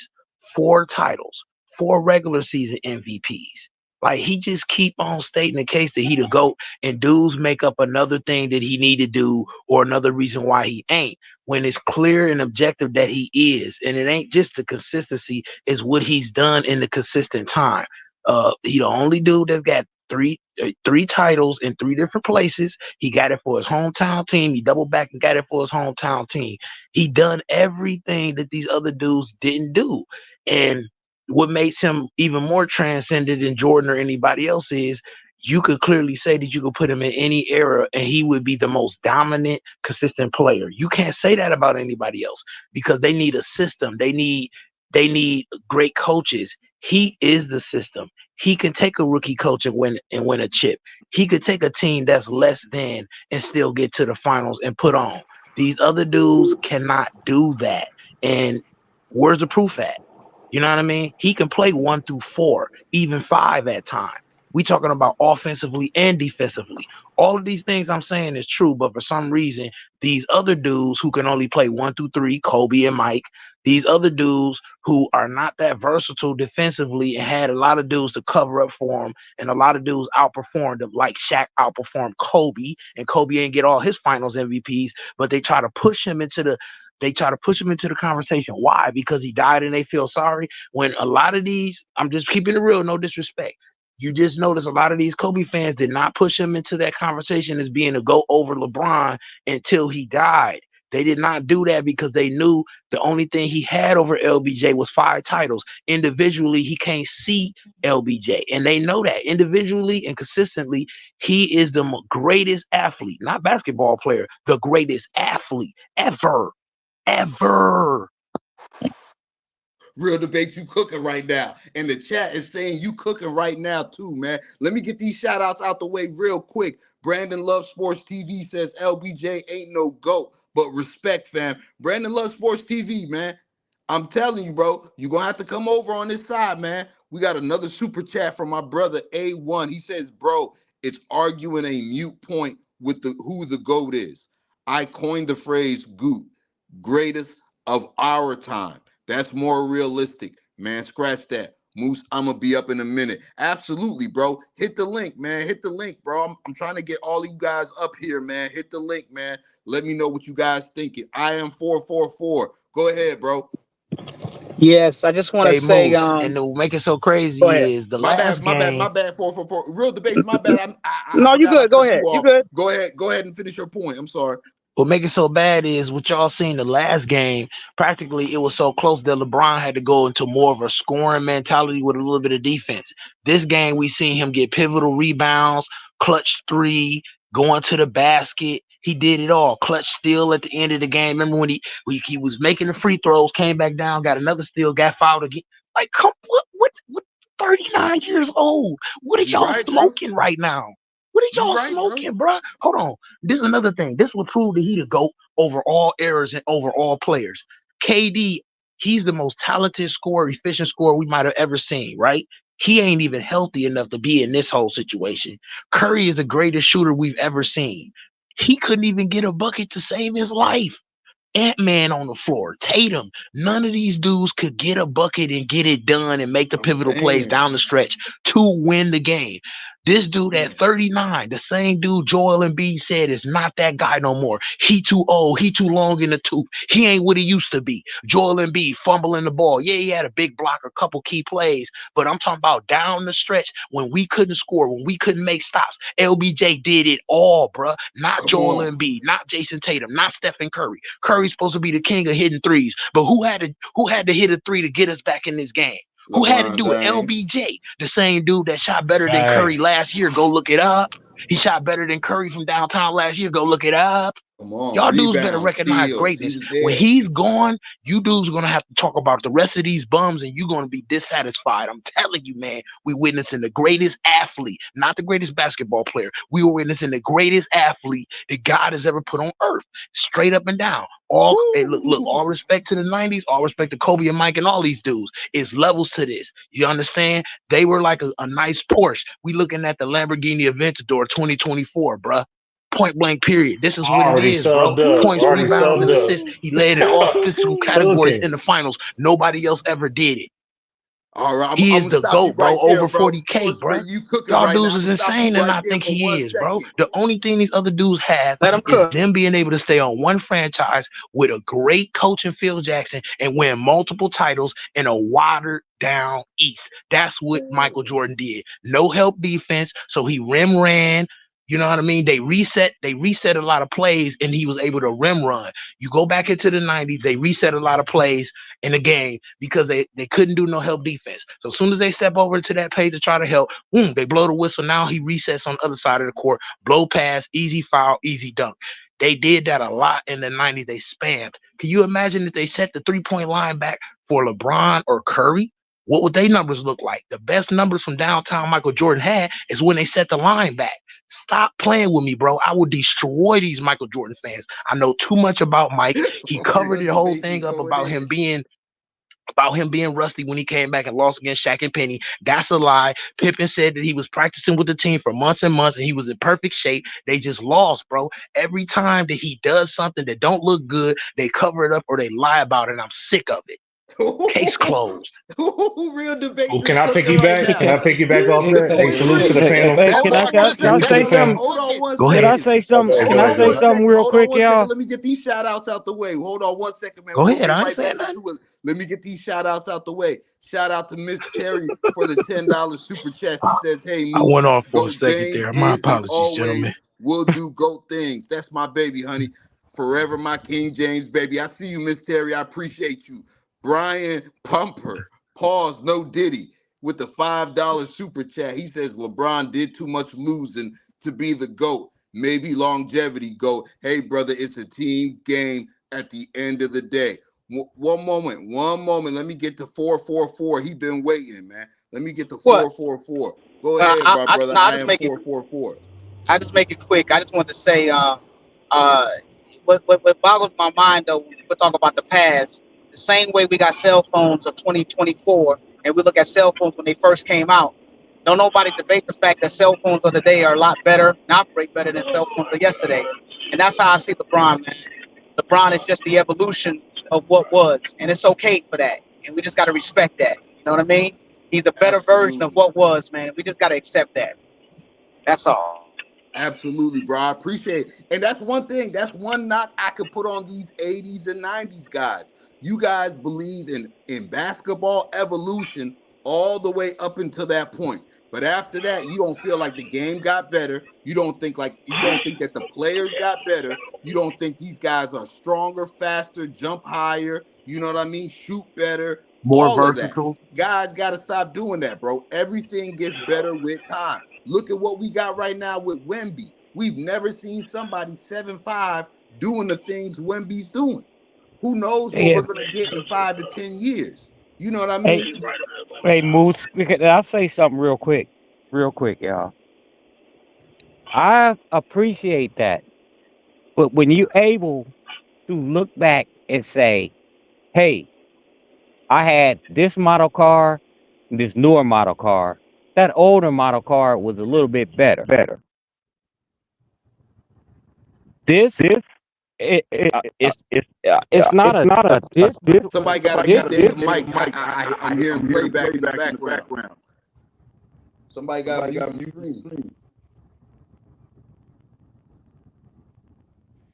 4 titles, 4 regular season MVPs. Like, he just keep on stating the case that he the GOAT, and dudes make up another thing that he need to do or another reason why he ain't, when it's clear and objective that he is. And it ain't just the consistency, is what he's done in the consistent time. He the only dude that's got three titles in 3 different places. He got it for his hometown team. He doubled back and got it for his hometown team. He done everything that these other dudes didn't do. And what makes him even more transcendent than Jordan or anybody else is, you could clearly say that you could put him in any era and he would be the most dominant, consistent player. You can't say that about anybody else, because they need a system. They need great coaches. He is the system. He can take a rookie coach and win a chip. He could take a team that's less than and still get to the finals and put on. These other dudes cannot do that. And where's the proof at? You know what I mean? He can play 1 through 4, even 5 at time. We talking about offensively and defensively. All of these things I'm saying is true, but for some reason, these other dudes who can only play 1 through 3, Kobe and Mike, these other dudes who are not that versatile defensively and had a lot of dudes to cover up for them, and a lot of dudes outperformed them, like Shaq outperformed Kobe, and Kobe ain't get all his finals MVPs, but they try to push him into the conversation. Why? Because he died and they feel sorry. When a lot of these, I'm just keeping it real, no disrespect, you just notice a lot of these Kobe fans did not push him into that conversation as being a go over LeBron until he died. They did not do that because they knew the only thing he had over LBJ was 5 titles. Individually, he can't see LBJ. And they know that individually and consistently, he is the greatest athlete, not basketball player, the greatest athlete ever. Ever. Real debates, you cooking right now. And the chat is saying you cooking right now too, man. Let me get these shout outs out the way real quick. Brandon Love Sports TV says LBJ ain't no GOAT, but respect, fam. Brandon Love Sports TV, man. I'm telling you, bro, you're going to have to come over on this side, man. We got another super chat from my brother A1. He says, bro, it's arguing a mute point with who the GOAT is. I coined the phrase GOAT, greatest of our time. That's more realistic, man. Scratch that. Moose, I'm going to be up in a minute. Absolutely, bro. Hit the link, man. Hit the link, bro. I'm trying to get all you guys up here, man. Hit the link, man. Let me know what you guys thinking. I am 444. Go ahead, bro. Yes, I just want to Hey, say, Moose, and to make it so go ahead. crazy is the My bad, last my bad, game. my bad. 444. Real debates, my bad. I No, you forgot I good. Go cut you ahead. You off. good. Go ahead and finish your point. I'm sorry. What make it so bad is what y'all seen the last game. Practically, it was so close that LeBron had to go into more of a scoring mentality with a little bit of defense. This game, we seen him get pivotal rebounds, clutch 3, going to the basket. He did it all. Clutch steal at the end of the game. Remember when he was making the free throws, came back down, got another steal, got fouled again. Like, come what 39 years old? What is You y'all right, bro. smoking right now? What is You y'all right, bro. smoking, bro? Hold on. This is another thing. This will prove that he the GOAT over all errors and over all players. KD, he's the most talented scorer, efficient scorer we might have ever seen, right? He ain't even healthy enough to be in this whole situation. Curry is the greatest shooter we've ever seen. He couldn't even get a bucket to save his life. Ant-Man on the floor, Tatum. None of these dudes could get a bucket and get it done and make the I'm pivotal plays saying. down the stretch to win the game. This dude at 39, the same dude Joel Embiid said is not that guy no more. He too old. He too long in the tooth. He ain't what he used to be. Joel Embiid fumbling the ball. Yeah, he had a big block, a couple key plays, but I'm talking about down the stretch when we couldn't score, when we couldn't make stops. LBJ did it all, bruh. Not Joel Embiid, not Jason Tatum, not Stephen Curry. Curry's supposed to be the king of hitting threes, but who had to hit a three to get us back in this game? Who had to do it? LBJ, the same dude that shot better than Curry last year. Go look it up. He shot better than Curry from downtown last year. Go look it up. Come on, y'all dudes better recognize greatness. When he's gone, you dudes are going to have to talk about the rest of these bums, and you're going to be dissatisfied. I'm telling you, man, we witnessing the greatest athlete, not the greatest basketball player. We were witnessing the greatest athlete that God has ever put on earth, straight up and down. All hey, look, all respect to the 90s, all respect to Kobe and Mike and all these dudes. It's levels to this. You understand? They were like a nice Porsche. We looking at the Lamborghini Aventador 2024, bruh. Point blank period. This is what it is, bro. Points, rebounds, and assists. He led in all statistical categories in the finals. Nobody else ever did it. All right, he is the GOAT, bro. Over 40K, bro. Y'all dudes is insane to not think he is, bro. The only thing these other dudes have is them being able to stay on one franchise with a great coach in Phil Jackson and win multiple titles in a watered down East. That's what Michael Jordan did. No help defense, so he rim ran. You know what I mean? They reset a lot of plays, and he was able to rim run. You go back into the 90s, they reset a lot of plays in the game because they couldn't do no help defense. So as soon as they step over to that page to try to help, they blow the whistle. Now he resets on the other side of the court, blow pass, easy foul, easy dunk. They did that a lot in the 90s. They spammed. Can you imagine if they set the 3-point line back for LeBron or Curry? What would their numbers look like? The best numbers from downtown Michael Jordan had is when they set the line back. Stop playing with me, bro. I will destroy these Michael Jordan fans. I know too much about Mike. He covered the whole thing up about him being rusty when he came back and lost against Shaq and Penny. That's a lie. Pippen said that he was practicing with the team for months and months and he was in perfect shape. They just lost, bro. Every time that he does something that don't look good, they cover it up or they lie about it, and I'm sick of it. Case closed. Real debate. Can I piggyback? Can I piggyback off that? Hey, salute to the panel. Can I say something? Hold on one second. Can I say something? Can I say something real quick, y'all? Let me get these shout outs out the way. Hold on one second, man. Go ahead. I ain't saying nothing. Let me get these shout outs out the way. Shout out to Miss Cherry for the $10 super chat. She says, hey, I went off for a second there. My apologies, gentlemen. We'll do GOAT things. That's my baby, honey. Forever my King James baby. I see you, Miss Terry. I appreciate you. Brian Pumper, pause, no Diddy, with the $5 super chat. He says LeBron did too much losing to be the GOAT. Maybe longevity GOAT. Hey, brother, it's a team game at the end of the day. One moment. Let me get to 444. He been waiting, man. Let me get to 444. Go ahead, my brother. I am 444. I just make it quick. I just want to say, what boggles my mind though, when we talk about the past, the same way we got cell phones of 2024, and we look at cell phones when they first came out. Don't nobody debate the fact that cell phones of today are a lot better, and operate better than cell phones of yesterday. And that's how I see LeBron, man. LeBron is just the evolution of what was, and it's okay for that. And we just got to respect that. You know what I mean? He's a better version of what was, man. We just got to accept that. That's all. Absolutely, bro. I appreciate it. And that's one thing. That's one knock I could put on these 80s and 90s guys. You guys believe in basketball evolution all the way up until that point. But after that, you don't feel like the game got better. You don't think that the players got better. You don't think these guys are stronger, faster, jump higher. You know what I mean? Shoot better. More all versatile. Of that. Guys got to stop doing that, bro. Everything gets better with time. Look at what we got right now with Wemby. We've never seen somebody 7'5" doing the things Wemby's doing. Who knows what we're going to get in 5 to 10 years? You know what I mean? Hey, Moose, I'll say something real quick, y'all. I appreciate that. But when you're able to look back and say, hey, I had this model car, this newer model car, that older model car was a little bit better. It's not a diss. Somebody got to mute the mic. I'm hearing playback in the background. Somebody got mute the stream.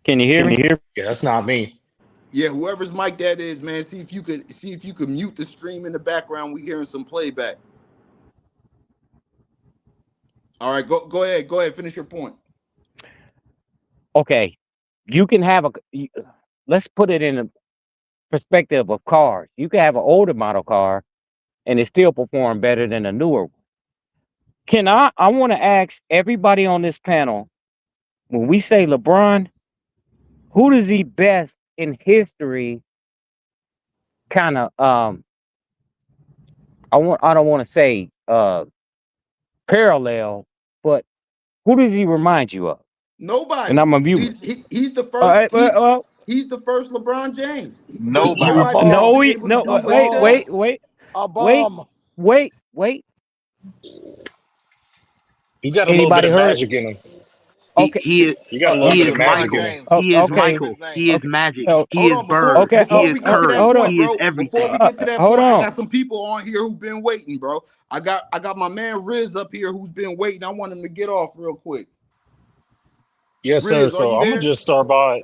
Can you hear me? Yeah, that's not me. Yeah, whoever's mic that is, man. See if you could mute the stream in the background. We hearing some playback. All right, go ahead. Finish your point. Okay, you can have let's put it in the perspective of cars. You can have an older model car and it still perform better than a newer one. I want to ask everybody on this panel, when we say LeBron, who does he best in history kind of I don't want to say parallel, but who does he remind you of? And Nobody. I'm a mute. He's the first. Well, He's the first LeBron James. Nobody. Nobody has been able to no, do what he does. wait. You got a little bit Anybody of heard? magic in him. Okay, You got a little He bit is of magic in Michael. him. He is okay, Michael. He is okay. Magic. So, He is Hold on, Bird. okay, He before is we get to Curry. that hold point, on. He is bro. Before we everything. get to that Hold point, I on. got some people on here who've been waiting, bro. I got my man Riz up here who's been waiting. I want him to get off real quick. Yes, sir. Riz, are So you I'm gonna there? just start by.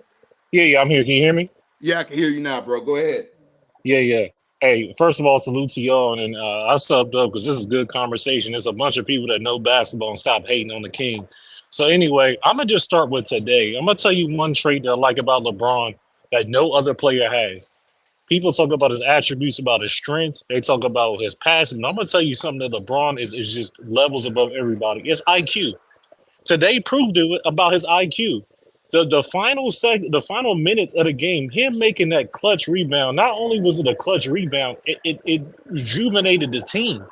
Yeah, I'm here. Can you hear me? Yeah, I can hear you now, bro. Go ahead. Yeah. Hey, first of all, salute to y'all, and I subbed up because this is good conversation. There's a bunch of people that know basketball and stop hating on the king. So anyway, I'm gonna just start with today. I'm gonna tell you one trait that I like about LeBron that no other player has. People talk about his attributes, about his strength. They talk about his passing. But I'm gonna tell you something that LeBron is just levels above everybody. It's IQ. Today proved it about his IQ. The final minutes of the game, him making that clutch rebound. Not only was it a clutch rebound, it rejuvenated the team.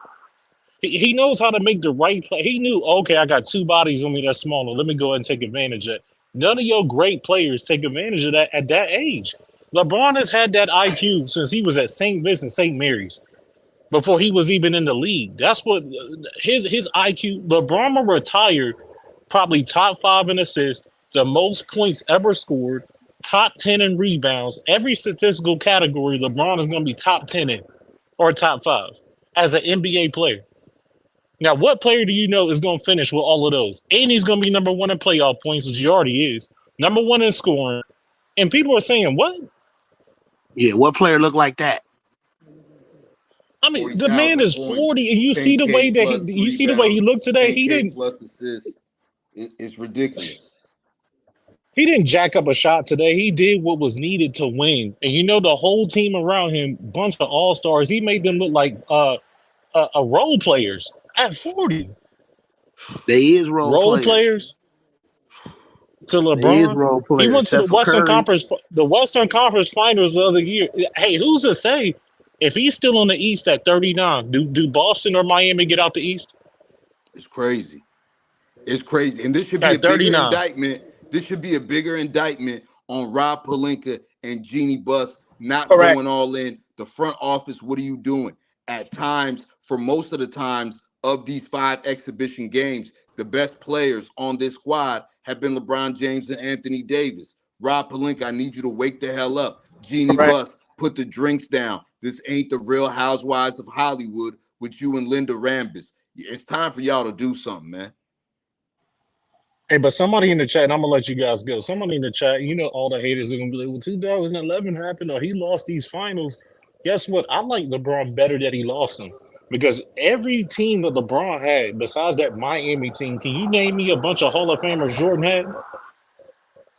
He knows how to make the right play. He knew, okay, I got two bodies on me that's smaller. Let me go ahead and take advantage of it. None of your great players take advantage of that at that age. LeBron has had that IQ since he was at St. Vincent, St. Mary's, before he was even in the league. That's what his IQ. LeBron will retire probably top five in assists, the most points ever scored, top 10 in rebounds. Every statistical category, LeBron is going to be top 10 in or top five as an NBA player. Now, what player do you know is going to finish with all of those? And he's going to be number one in playoff points, which he already is, number one in scoring. And people are saying, what? Yeah, what player look like that? I mean, the man 40,000 is points, 40, and you see the way 10K that plus you see the way he rebounds, looked today. He 10K didn't plus assists. It's ridiculous. He didn't jack up a shot today. He did what was needed to win. And you know, the whole team around him, bunch of all stars, he made them look like role players at 40. They is role Role players. players to They is LeBron. role He players. went to Except for Curry. The Western Conference Finals the other year. Hey, who's to say if he's still on the East at 39, do Boston or Miami get out the East It's crazy. It's crazy. And this should be a at bigger 39? indictment. This should be a bigger indictment on Rob Pelinka and Jeannie Buss not Correct. going all in. The front office, what are you doing? At times, for most of the times of these 5 exhibition games, the best players on this squad have been LeBron James and Anthony Davis. Rob Pelinka, I need you to wake the hell up. Jeannie Correct. Buss, put the drinks down. This ain't the Real Housewives of Hollywood with you and Linda Rambis. It's time for y'all to do something, man. Hey, but somebody in the chat, and I'm gonna let you guys go. Somebody in the chat, you know, all the haters are gonna be like, "Well, 2011 happened, or he lost these finals." Guess what? I like LeBron better that he lost them because every team that LeBron had, besides that Miami team, can you name me a bunch of Hall of Famers Jordan had? Can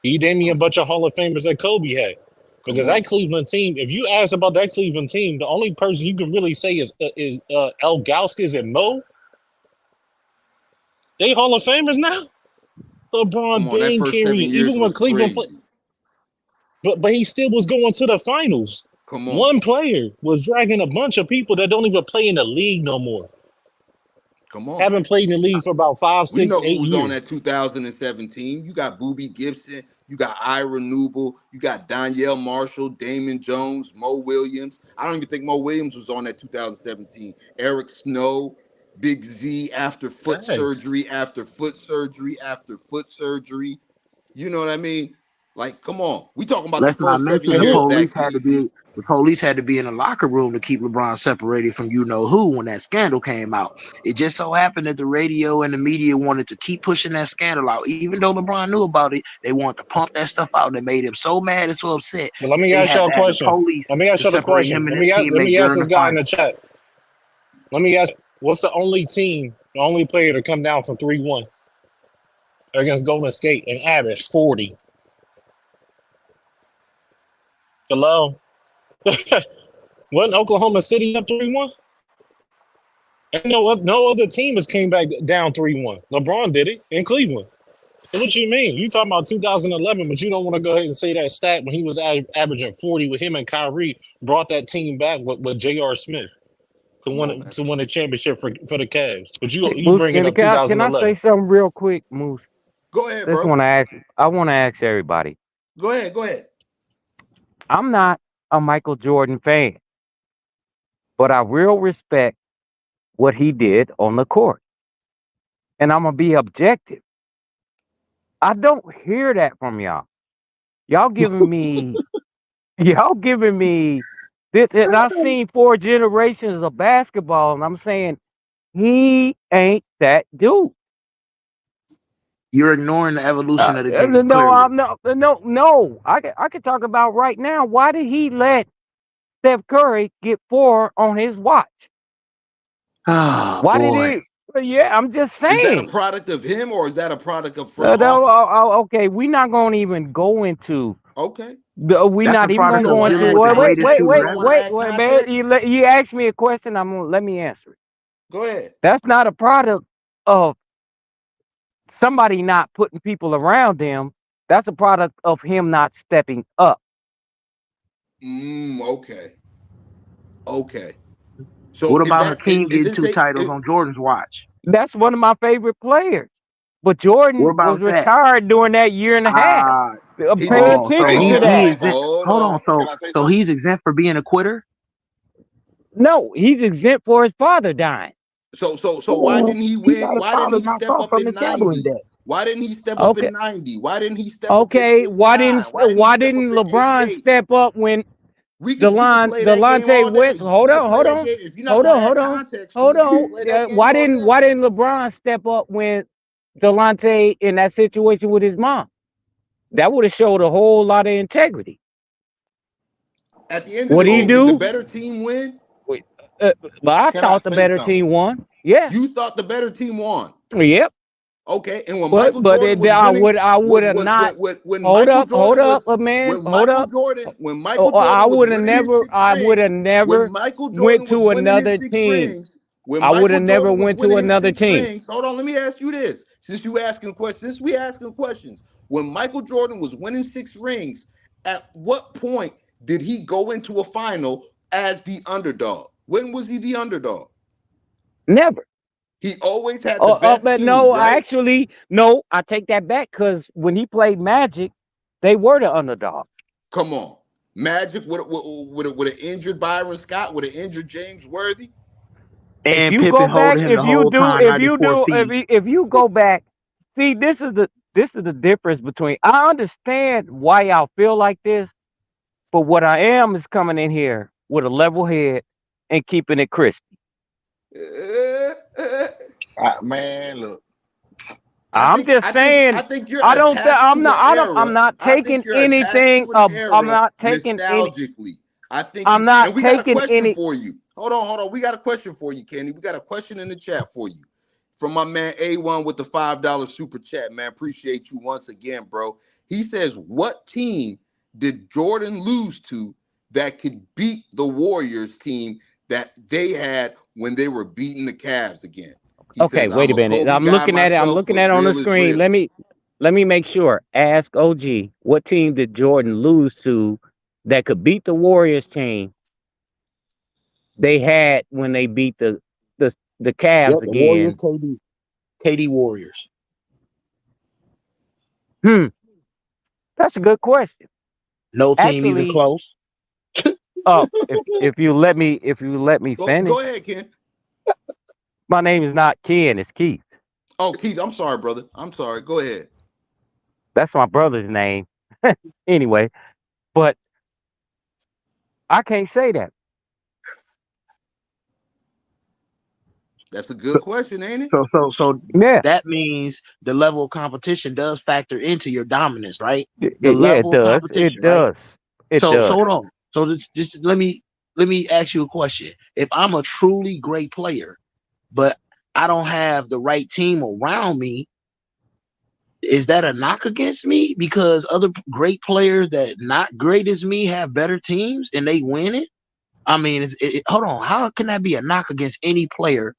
you name me a bunch of Hall of Famers that Kobe had? Come Because that on. Cleveland team, if you ask about that Cleveland team, the only person you can really say is El Gauskas and Mo. They Hall of Famers now. Come LeBron on. That dang first 7 carrying, years even when was Cleveland played. crazy. But he still was going to the finals. Come on. One player was dragging a bunch of people that don't even play in the league no more. Come on. Haven't played in the league for about 5, We 6, know who 8 was on years. that 2017. You got Boobie Gibson. You got Ira Newble. You got Danielle Marshall, Damon Jones, Mo Williams. I don't even think Mo Williams was on that 2017. Eric Snow, Big Z after foot Thanks. surgery, after foot surgery, after foot surgery. You know what I mean? Like, come on. We talking about the Let's not first 7 mention the years police that had to be in the locker room to keep LeBron separated from you know who when that scandal came out. It just so happened that the radio and the media wanted to keep pushing that scandal out, even though LeBron knew about it. They wanted to pump that stuff out, and it made him so mad and so upset But let that me they ask had y'all to a have the question. police Let me ask to y'all the separate question. him and Let his me teammate ask during this the guy in the final. chat. Let me ask, what's the only team, the only player to come down from 3-1 against Golden State and average 40? Hello? Wasn't Oklahoma City up 3-1? And no other team has came back down 3-1. LeBron did it in Cleveland. So what you mean? You talking about 2011, but you don't want to go ahead and say that stat when he was averaging 40 with him and Kyrie brought that team back with J.R. Smith to come on, man. win a championship for the Cavs. But Hey, you Moose, bringing up can I say 2011. something real quick, Moose? Go ahead, Just bro. want to ask. I want to ask everybody. Go ahead. Go ahead. I'm not a Michael Jordan fan, but I real respect what he did on the court, and I'm gonna be objective. I don't hear that from y'all. Y'all giving me, y'all giving me this, and I've seen 4 generations of basketball, and I'm saying he ain't that dude. You're ignoring the evolution of the game, No, clearly. I'm no. I can talk about right now. Why did he let Steph Curry get 4 on his watch? Oh Why did boy. he? Yeah, I'm just Is that a saying. product of him or is that a product of front No, office? okay, we're not going to even go into. Okay. We That's a not even You going to product don't of go want to into. dealing add with the greatest context? You shooter don't want to ever. add Man. context? You asked me a question. Let me answer it. Go ahead. That's not a product of somebody not putting people around him. That's a product of him not stepping up. Okay. Okay. So What is about that Hakeem is getting this 2 titles on Jordan's watch? That's one of my favorite players. But What Jordan was about that? retired during that year and a half. Uh he Pay did? so attention Hey, to he that. exempt. Hold Hold on. on. So he's exempt for being a quitter. No, he's exempt for his father dying. So why Oh, didn't he he win? got his Why didn't father he knocked step off up from in the gambling 90? debt. Why didn't he step up Okay. in 90? Why didn't he step up in Okay. 89? Why didn't he Why step up didn't in LeBron 88? step up when We could play that game Delonte all West? day. We could play that game. If you're not gonna add context to Hold it, we could on. play that game Why all didn't day. LeBron step up when Delonte in that situation with his mom? That would have showed a whole lot of integrity. At the end of What the did he day, did the do? better team win? Wait, But I can I thought the say better something? team won. Yeah. You thought the better team won. Yep. Okay, and when Michael But Jordan was winning, I would have not. when Hold Michael up, Jordan was man, when hold Michael up. Jordan when Oh, Michael Jordan was winning his six I would have rings, when never Michael went Jordan was to winning his another six team. rings, when I would Michael have never Jordan was went to winning his another six team. rings. Hold on, let me ask you this. Since we asking questions. When Michael Jordan was winning 6 rings, at what point did he go into a final as the underdog? When was he the underdog? Never. He always had the best But team, no, right? actually, no. I take that back because when he played Magic, they were the underdog. Come on. Magic would have injured Byron Scott, would have injured James Worthy. If And you Pippen go back, holding him the whole time, 94 feet. if you go back, see, this is the difference between. I understand why y'all feel like this, but what I am is coming in here with a level head and keeping it crispy. Man, look. I'm just saying. I think you're attached to an I'm era. not I think taking you're attached anything. to an I'm era not taking any. nostalgically. I think I'm you and not we got a taking question any. for you. Hold on. We got a question for you, Kenny. We got a question in the chat for you. From my man A1 with the $5 super chat, man. Appreciate you once again, bro. He says, what team did Jordan lose to that could beat the Warriors team that they had when they were beating the Cavs again? He Okay, says, I'm wait a a minute. Kobe guy I'm myself, looking but at it on the real is screen. real. Let me make sure. Ask OG what team did Jordan lose to that could beat the Warriors team they had when they beat the Yep, Cavs the Warriors, again. KD Warriors. Hmm, that's a good question. No team even Actually, close. if you let me Go finish, ahead, Ken. my name is not Ken, it's Keith. Oh, Keith, I'm sorry, brother. I'm sorry. Go ahead. That's my brother's name. Anyway, but I can't say that. That's a good question, ain't it? So Yeah, that means the level of competition does factor into your dominance, right? The yeah, it level of does. It competition, right? does. It So does. hold on. So just let me ask you a question. If I'm a truly great player, but I don't have the right team around me, is that a knock against me? Because other great players that not great as me have better teams and they win it. I mean, hold on. How can that be a knock against any player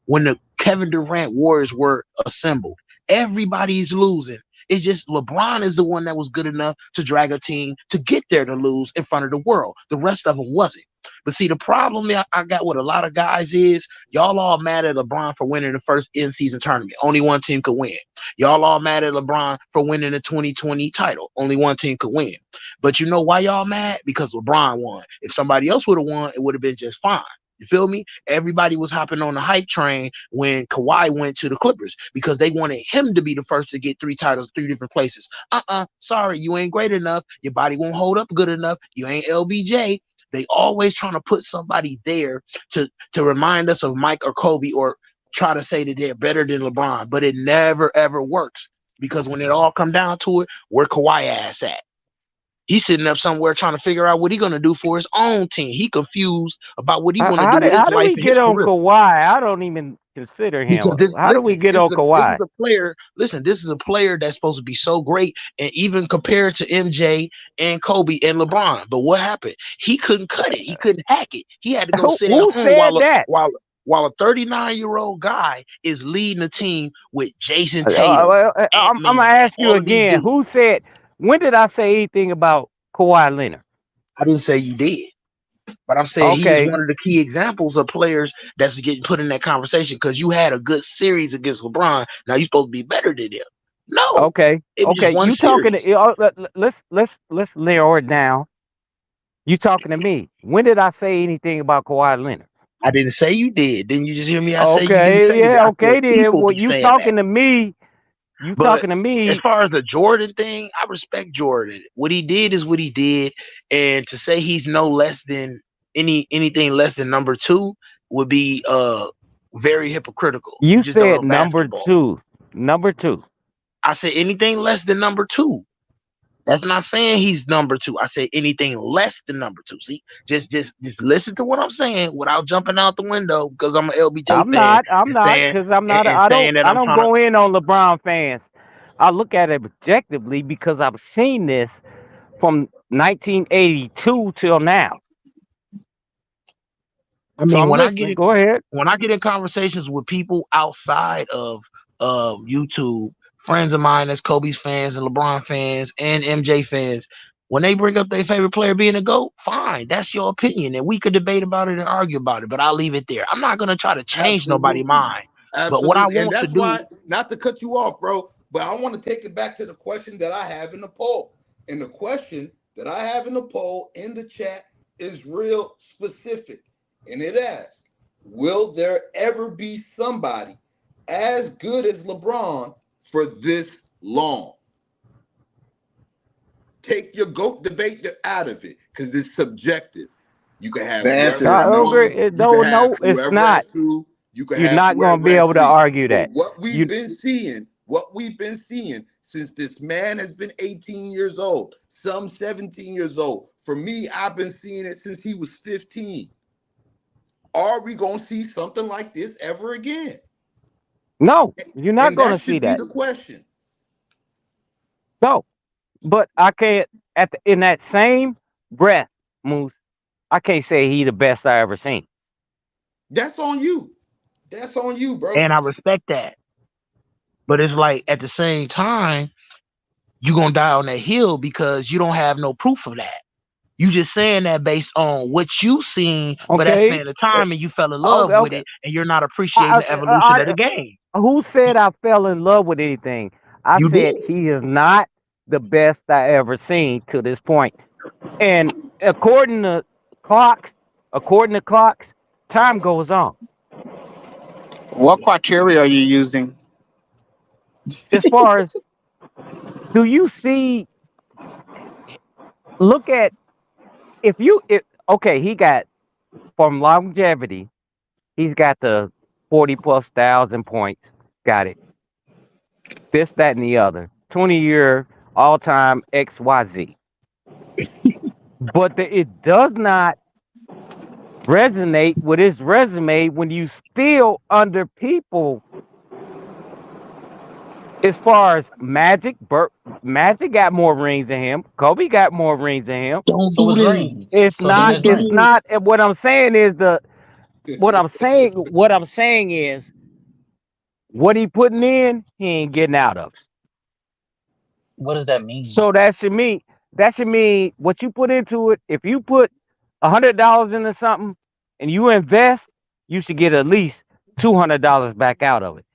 when the Kevin Durant Warriors were assembled? Everybody's losing. It's just LeBron is the one that was good enough to drag a team to get there to lose in front of the world. The rest of them wasn't. But see, the problem I got with a lot of guys is y'all all mad at LeBron for winning the first in-season tournament. Only one team could win. Y'all all mad at LeBron for winning the 2020 title. Only one team could win. But you know why y'all mad? Because LeBron won. If somebody else would have won, it would have been just fine. You feel me? Everybody was hopping on the hype train when Kawhi went to the Clippers because they wanted him to be the first to get 3 titles, 3 different places. Sorry, you ain't great enough. Your body won't hold up good enough. You ain't LBJ. They always trying to put somebody there to remind us of Mike or Kobe or try to say that they're better than LeBron, but it never ever works because when it all come down to it, where Kawhi ass at? He's sitting up somewhere trying to figure out what he's gonna do for his own team. He confused about what he want to do with his How do life we and his get on career. Kawhi? I don't even consider him. Because this, How do we listen, get on this is Kawhi? a player. Listen, this is a player that's supposed to be so great, and even compared to MJ and Kobe and LeBron. But what happened? He couldn't cut it. He couldn't hack it. He had to go sit at Who home said that? while a 39-year-old guy is leading a team with Jason Tatum, Ant I'm Man, gonna ask you all of these again. dudes. Who said? When did I say anything about Kawhi Leonard? I didn't say you did. But I'm saying he is Okay, one of the key examples of players that's getting put in that conversation because you had a good series against LeBron. Now you're supposed to be better than him. No, it was just okay. one You talking? series. To, let's narrow it down. You talking to me? When did I say anything about Kawhi Leonard? I didn't say you did. Didn't you just hear me? I say you didn't Okay, say that. yeah, I said okay then. people Well, be you saying that. talking to me? You But talking to as me? far as the Jordan thing, I respect Jordan. What he did is what he did, and to say he's no less than anything less than number two would be very hypocritical. You You just don't said know number basketball. two. Number two. I said anything less than number two. That's not saying he's number two. I said anything less than number two. See, just listen to what I'm saying without jumping out the window because I'm an LBJ fan I'm and not, saying because I'm not. and saying that I I'm don't trying to. go in on LeBron fans. I look at it objectively because I've seen this from 1982 till now. I So mean, I'm listening. Go ahead. when I get in conversations with people outside of YouTube, friends of mine that's Kobe's fans and LeBron fans and MJ fans, when they bring up their favorite player being a GOAT, fine, that's your opinion, and we could debate about it and argue about it. But I'll leave it there. I'm not gonna try to change nobody's Absolutely. mind. But what I Absolutely. And want to that's why, do, not to cut you off, bro, but I want to take it back to the question that I have in the poll. And the question that I have in the poll in the chat is real specific. And it asks, will there ever be somebody as good as LeBron for this long? Take your GOAT debate out of it because it's subjective. You can have The answer whoever is I at don't no. one, agree. you can No, have no, it's whoever not. at two, you can You're have not gonna whoever be at able to three. argue But that. You what we've been seeing since this man has been 18 years old, some 17 years old. For me, I've been seeing it since he was 15. Are we gonna see something like this ever again? no, you're not And gonna that see should be that. the question. No, but I can't in that same breath, Moose. I can't say he the best I ever seen. That's on you. That's on you, bro. and I respect that, but it's like at the same time, you gonna die on that hill because you don't have no proof of that. You just saying that based on what you seen for that Okay. span of time and you fell in love Okay. with Okay. it and you're not appreciating the evolution of the game. Who said I fell in love with anything? I You did. said he is not the best I ever seen to this point. And according to clocks, according to clocks, time goes on. What criteria are you using? As far as, do you see Look at if okay, he got from longevity, he's got the 40 plus thousand points. Got it. This, that, and the other. 20-year all time XYZ. But it does not resonate with his resume when you still under people as far as Magic. Magic got more rings than him. Kobe got more rings than him. Don't So do it's this. rings. It's So then not. Don't it's do It's rings. not. this. What I'm saying is the. What I'm saying. What I'm saying is what he putting in, he ain't getting out of. What does that mean? So that should mean. That should mean what you put into it. If you put $100 into something and you invest, you should get at least $200 back out of it.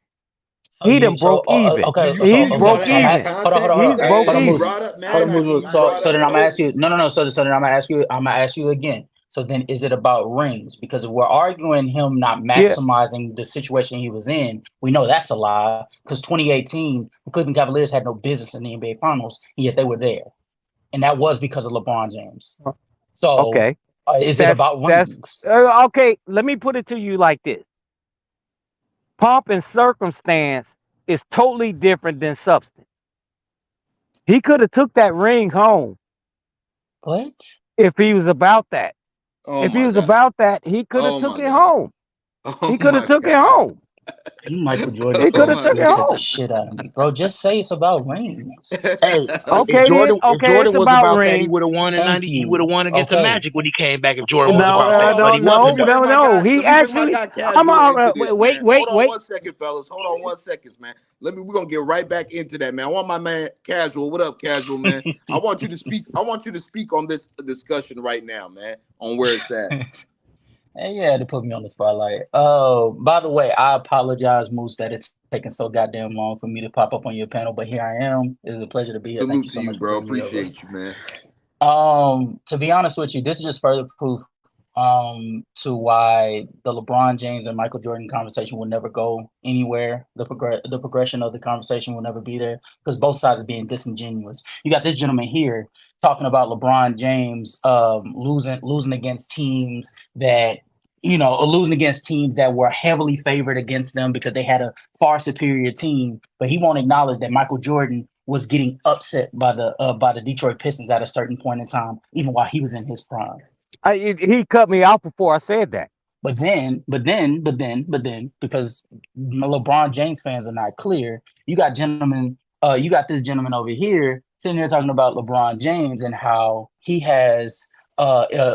So He you done so broke even. Do okay. you So do He's you broke want to I'm add at even. hold context on, He's that broke hold on, you even. Moose. brought up, Hold on, man? Moose. Can Moose. you So brought so up then I'm gonna oh ask you. No, no, no. So then I'm gonna ask you. I'm gonna ask you again. So then is it about rings? Because if we're arguing him not Yeah. maximizing the situation he was in, we know that's a lie. Because 2018, the Cleveland Cavaliers had no business in the NBA Finals, and yet they were there, and that was because of LeBron James. So Okay. is it That's about that's rings? okay. Let me put it to you like this: pomp and circumstance is totally different than substance. He could have took that ring home What? if he was about that. oh If he my was god, about that, he could have oh took my it god, home. oh He could have my took it god, home. You Michael Jordan He could oh have fans my took it skill set the home. shit out of me, bro. Just say it's about rings. Hey, god. if Okay then. Jordan if Okay, it's Jordan was about about that, he rings. would have won in Thank '90. He would have you. won against the Okay. Magic when he came back. If Jordan was Hold on, about No, hold that, on. but no, he no, Let wasn't me though. bring no, my no. guy. He Let me bring my actually. guy I'm Casual all into right. this, Wait, man. wait, Hold on wait. one second, fellas. Hold on 1 second, man. We're gonna get right back into that, man. I want my man Casual. What up, Casual, man? I want you to speak. I want you to speak on this discussion right now, man. On where it's at. And yeah, to put me on the spotlight. By the way, I apologize, Moose, that it's taking so goddamn long for me to pop up on your panel, but here I am. It is a pleasure to be here. Thank you Salute so to much you, for bro. bringing me over. Appreciate you, man. To be honest with you, this is just further proof to why the LeBron James and Michael Jordan conversation will never go anywhere. The progression of the conversation will never be there because both sides are being disingenuous. You got this gentleman here talking about LeBron James losing against teams that losing against teams that were heavily favored against them because they had a far superior team, but he won't acknowledge that Michael Jordan was getting upset by the Detroit Pistons at a certain point in time, even while he was in his prime. He cut me off before I said that. But then, because LeBron James fans are not clear, you got this gentleman over here sitting here talking about LeBron James and how he has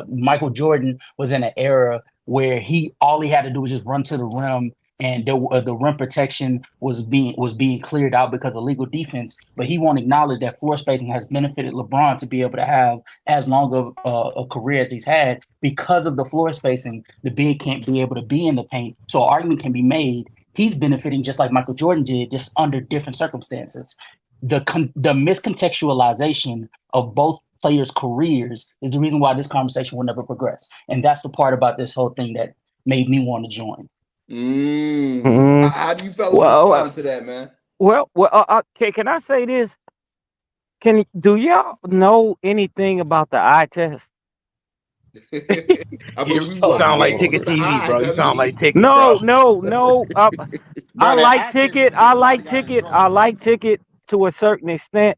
Michael Jordan was in an era where he all he had to do was just run to the rim and the rim protection was being cleared out because of legal defense. But he won't acknowledge that floor spacing has benefited LeBron to be able to have as long of a career as he's had because of the floor spacing. The big can't be able to be in the paint, so an argument can be made. He's benefiting just like Michael Jordan did, just under different circumstances. The miscontextualization of both players' careers is the reason why this conversation will never progress, and that's the part about this whole thing that made me want to join. Mm. How do you fellas Well, respond to that, man? can I say this? Do y'all know anything about the eye test? But You we Oh wasn't sound like getting Lord. into Ticket the TV, eyes. bro. You I sound like mean, Ticket, bro. No, no, no. I Bro, that like access can ticket. get I a lot of like y'all in ticket. I trouble, bro. like ticket to a certain extent,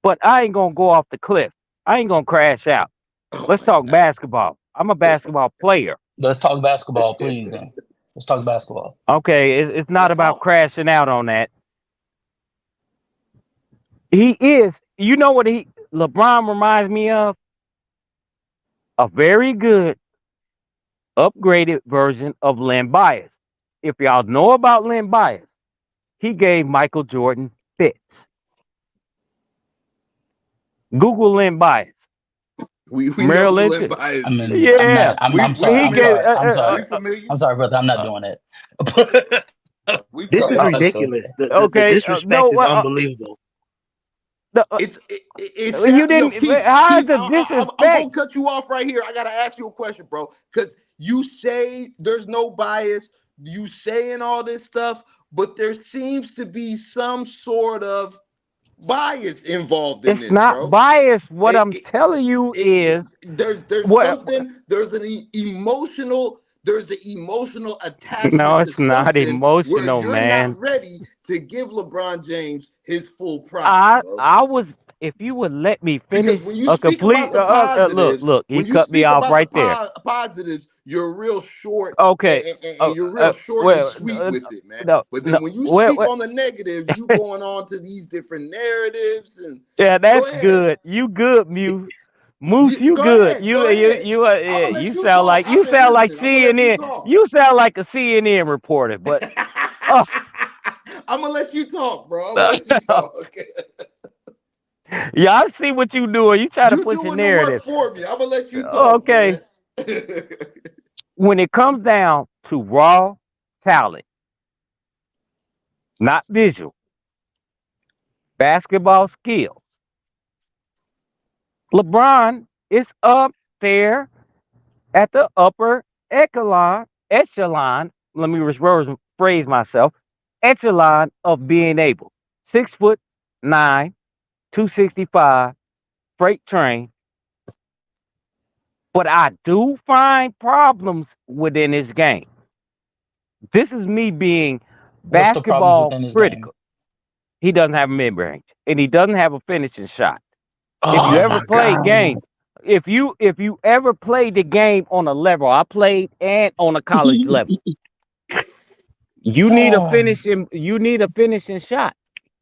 but I ain't gonna go off the cliff. I ain't gonna crash out. oh Let's my talk basketball. I'm a basketball player. Let's talk basketball, god. please. Then let's talk basketball. Okay, it's not Let's about talk. crashing out on that. He is. You know what LeBron reminds me of? A very good upgraded version of Len Bias. If y'all know about Len Bias, he gave Michael Jordan fits. Google Len Bias. We know Merrill who Lynch. Len Bias I is, mean, I'm man. Yeah, not. I'm We sorry. he I'm gave. familiar. sorry. I'm sorry. We familiar. I'm sorry, brother. I'm not Uh, doing it. We uh, This is I'm uh, not ridiculous. doing The okay, disrespect no, is unbelievable. the, you Yo, didn't. Keith. How is Keith, the I'm disrespect? gonna cut you off right here. I gotta ask you a question, bro, because you say there's no bias. You saying all this stuff, but there seems to be some sort of bias involved in It's this, not bro. biased. What I'm It, telling you is there's what. something, there's an emotional No, attachment to it's not something where emotional, you're not man. ready to give LeBron James his full props, bro. I was. If you would let me Because finish when you a speak about complete the positives, look, he when you cut me speak off about the right there. positives, you're real short, Okay. and you're real short and Well, sweet with it, man. no, But no. then when you Well, speak on the negatives, you going on to these different narratives, and yeah, go that's ahead. good. You good, Muse. Moose, you Go good. ahead. Go ahead. I'm gonna let You you sound talk. like I've been listening. I'm gonna let you CNN. talk. You sound like a CNN reporter. But oh, I'm gonna let you talk, bro. I'm gonna let you talk. yeah, I see what you doing. You try to You push a doing the work narrative. for me. I'm gonna let you talk, Okay, man. when it comes down to raw talent, not visual, basketball skills, LeBron is up there at the upper echelon. Let me rephrase myself. Echelon of being able. 6'9", 265, freight train. But I do find problems within his game. This is me being What's the problems basketball within his game? critical. He doesn't have a mid range, and he doesn't have a finishing shot. If you Oh ever my play God. game, if you ever played the game on a level I played and on a college level, Oh, you need a finishing shot.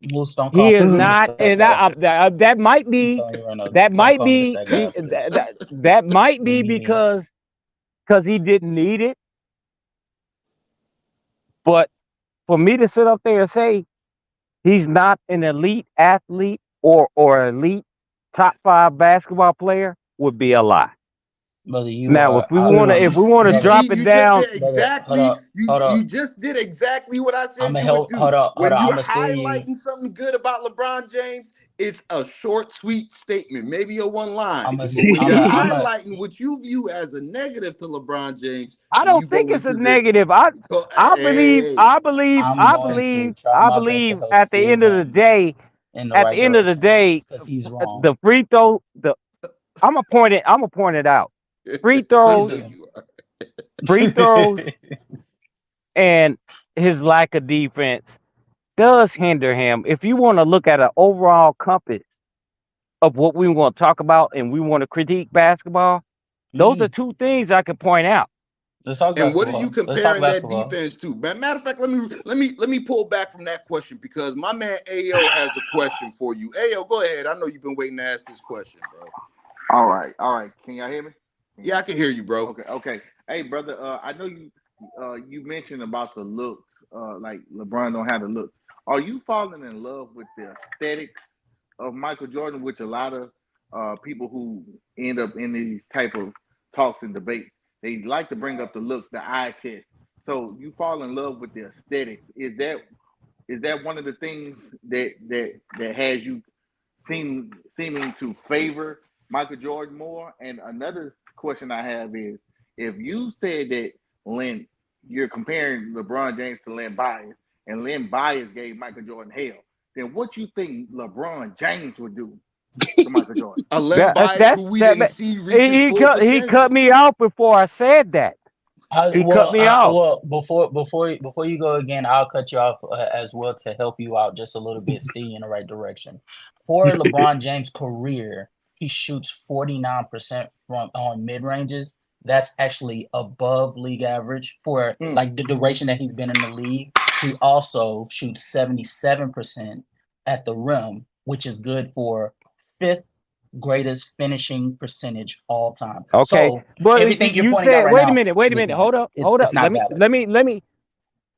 Moose, don't He call is me not, Mr. and Guy. that might I'm be telling you right now, don't call me Mr. Guy, please. that might Leave be me be. because he didn't need it. But for me to sit up there and say he's not an elite athlete or elite top five basketball player would be a lie. Brother, you Now, are out of if You, we conversation. want to you see, drop Brother, it you just down, did brother, exactly. hold You up. just did exactly what I I'm said gonna you would help, do. hold When up. I'm you're gonna steer you. highlighting something good about LeBron James, it's a short, sweet statement, maybe a one line. I'm gonna, But when you're I'm a, highlighting what you view as a negative to LeBron James, I and don't you think go it's a into this, negative. hey, hey, hey. I'm going to try I my best to believe help steer him in the at right the end of the direction day, because he's wrong. the free throw, I'm gonna point it out. Free I throws, know you are. free throws, and his lack of defense does hinder him. If you want to look at an overall compass of what we want to talk about and we want to critique basketball, those are Mhm. two things I can point out. Let's talk And what are you basketball. Let's talk comparing that basketball. defense to? Matter of fact, let me pull back from that question because my man Ao has a question for you. Ao, go ahead. I know you've been waiting to ask this question, bro. All right, all right. Can y'all hear me? Yeah, I can hear you, bro. Okay, okay. Hey, brother. I know you mentioned about the looks. Like LeBron don't have the looks. Are you falling in love with the aesthetics of Michael Jordan, which a lot of people who end up in these type of talks and debates, they like to bring up the looks, the eye test. So you fall in love with the aesthetics. Is that one of the things that has you seeming to favor Michael Jordan more? And another question I have is, if you said that Lynn, you're comparing LeBron James to Lynn Bias, and Lynn Bias gave Michael Jordan hell, then what you think LeBron James would do to Michael Jordan? A Len Bias who we didn't see reach his full He cut potential. me off before I said that. He cut me off. Before you go again, I'll cut you off as well to help you out just a little bit, steer you in the right direction. For LeBron James' career, he shoots 49% from on mid ranges. That's actually above league average for Mm. like the duration that he's been in the league. He also shoots 77% at the rim, which is good for fifth greatest finishing percentage all time. Okay, So but everything you're you pointing out said, right now, wait a minute, listen, hold up. it's not valid. Let me.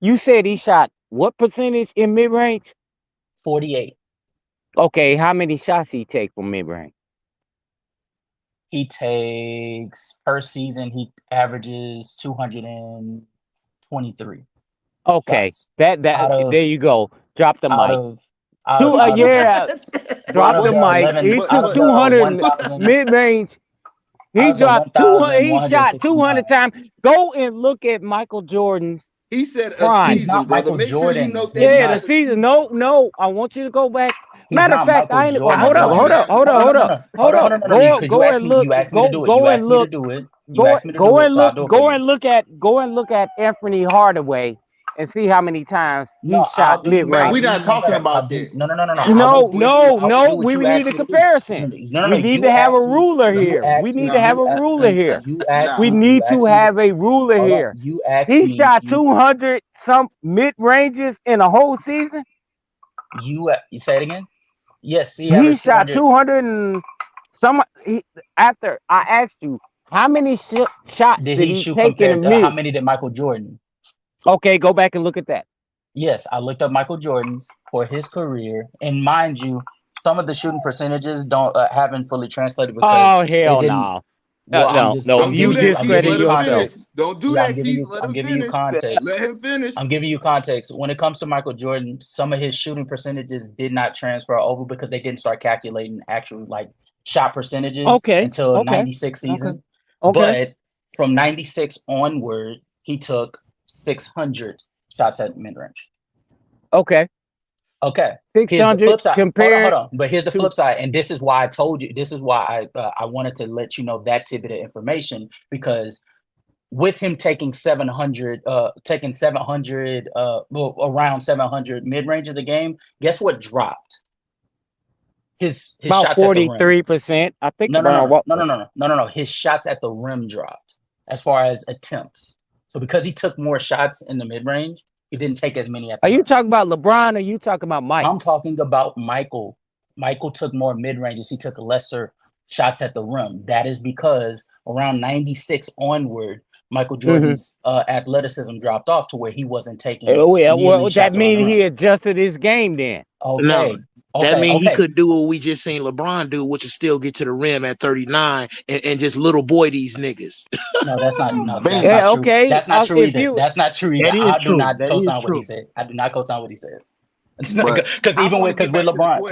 You said he shot what percentage in mid range? 48. Okay, how many shots he take from mid range? He takes per season, he averages 223 Okay, shots that out of there you go. Drop the out mic. of out, out of the Yeah, But drop the mic. He out took of but the 200 1000 mid range. out He of the dropped 200. He shot 1169. 200 times. Go and look at Michael Jordan's He said a He's prime. season, not brother. Michael Make sure you Jordan. note that He's he Yeah, the not. said a season. season. No. I want you to go back. He's Matter of not fact, Michael I ain't. Jordan. Hold up, No, hold up, hold up, hold up, hold up. no, because Go and look. you asked me to do it. Go You and asked me to look. do it. You asked me to do Go it, and so I'll look. do it for you. Go and look at Anthony Hardaway and see how many times he No, shot mid Man, range. we not talking about do that. no, no, no, no, no. I will No, give you. no, I will do no. what We you need asked a me to do. comparison. We need to have a ruler here. We need to have a ruler here. We need to have a ruler here. You asked He me. shot 200 some mid ranges in a whole season. You say it again. Yes, he He averaged shot 200. 200 and some. After I asked you how many shots Did did he he shoot take in a compared to how mid? many did Michael Jordan? Okay, go back and look at that. Yes, I looked up Michael Jordan's for his career, and mind you, some of the shooting percentages don't haven't fully translated because Oh they hell didn't. no, Well, no, no! Don't do You that, I'm Keith. giving discredit Let you him yourself. finish. context. Don't do Yeah, that, Keith. Let I'm him giving you finish. context. Let him finish. I'm giving you context. When it comes to Michael Jordan, some of his shooting percentages did not transfer over because they didn't start calculating actual like shot percentages Okay, until okay, 96 okay, season. okay, But from 96 onward, he took 600 shots at mid range. okay. Okay. Six Here's the hundred flip side. Hold compared on. But here's the to. flip side, and this is why I told you. This is why I wanted to let you know that tidbit of information because with him taking 700, well, around 700 mid range of the game, guess what dropped? His About shots at the rim. 43%. I think No, no, around no, what? no, no, no, no, no, no, no. His shots at the rim dropped as far as attempts. So because he took more shots in the mid range, he didn't take as many at the Are you rim. talking about LeBron or you talking about Mike? I'm talking about Michael. Michael took more mid ranges. He took lesser shots at the rim. That is because around 96 onward, Michael Jordan's athleticism dropped off to where he wasn't taking nearly Well, that shots around the means he rim. adjusted his game then. Okay. That means he Okay. could do what we just seen LeBron do, which is still get to the rim at 39 and just little boy these niggas. No, that's not Yeah, true. okay. That's not true If either. you That's not true either. That is I do true. not That is co-sign what he true. said. I do not co-sign what he said. But Because I even wanna with get back to the LeBron, question.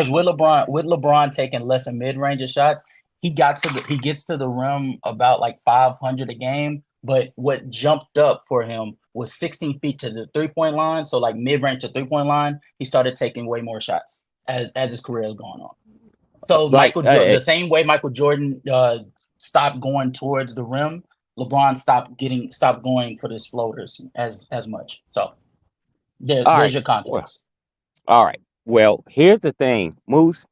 with LeBron taking less than mid range of shots, he gets to the rim about like 500 a game. But what jumped up for him was 16 feet to the 3-point line. So like mid range to 3-point line, he started taking way more shots as his career is going on. So like the same way Michael Jordan stopped going towards the rim, LeBron stopped going for his floaters as much. So there's your context. All right. Well, here's the thing, Moose.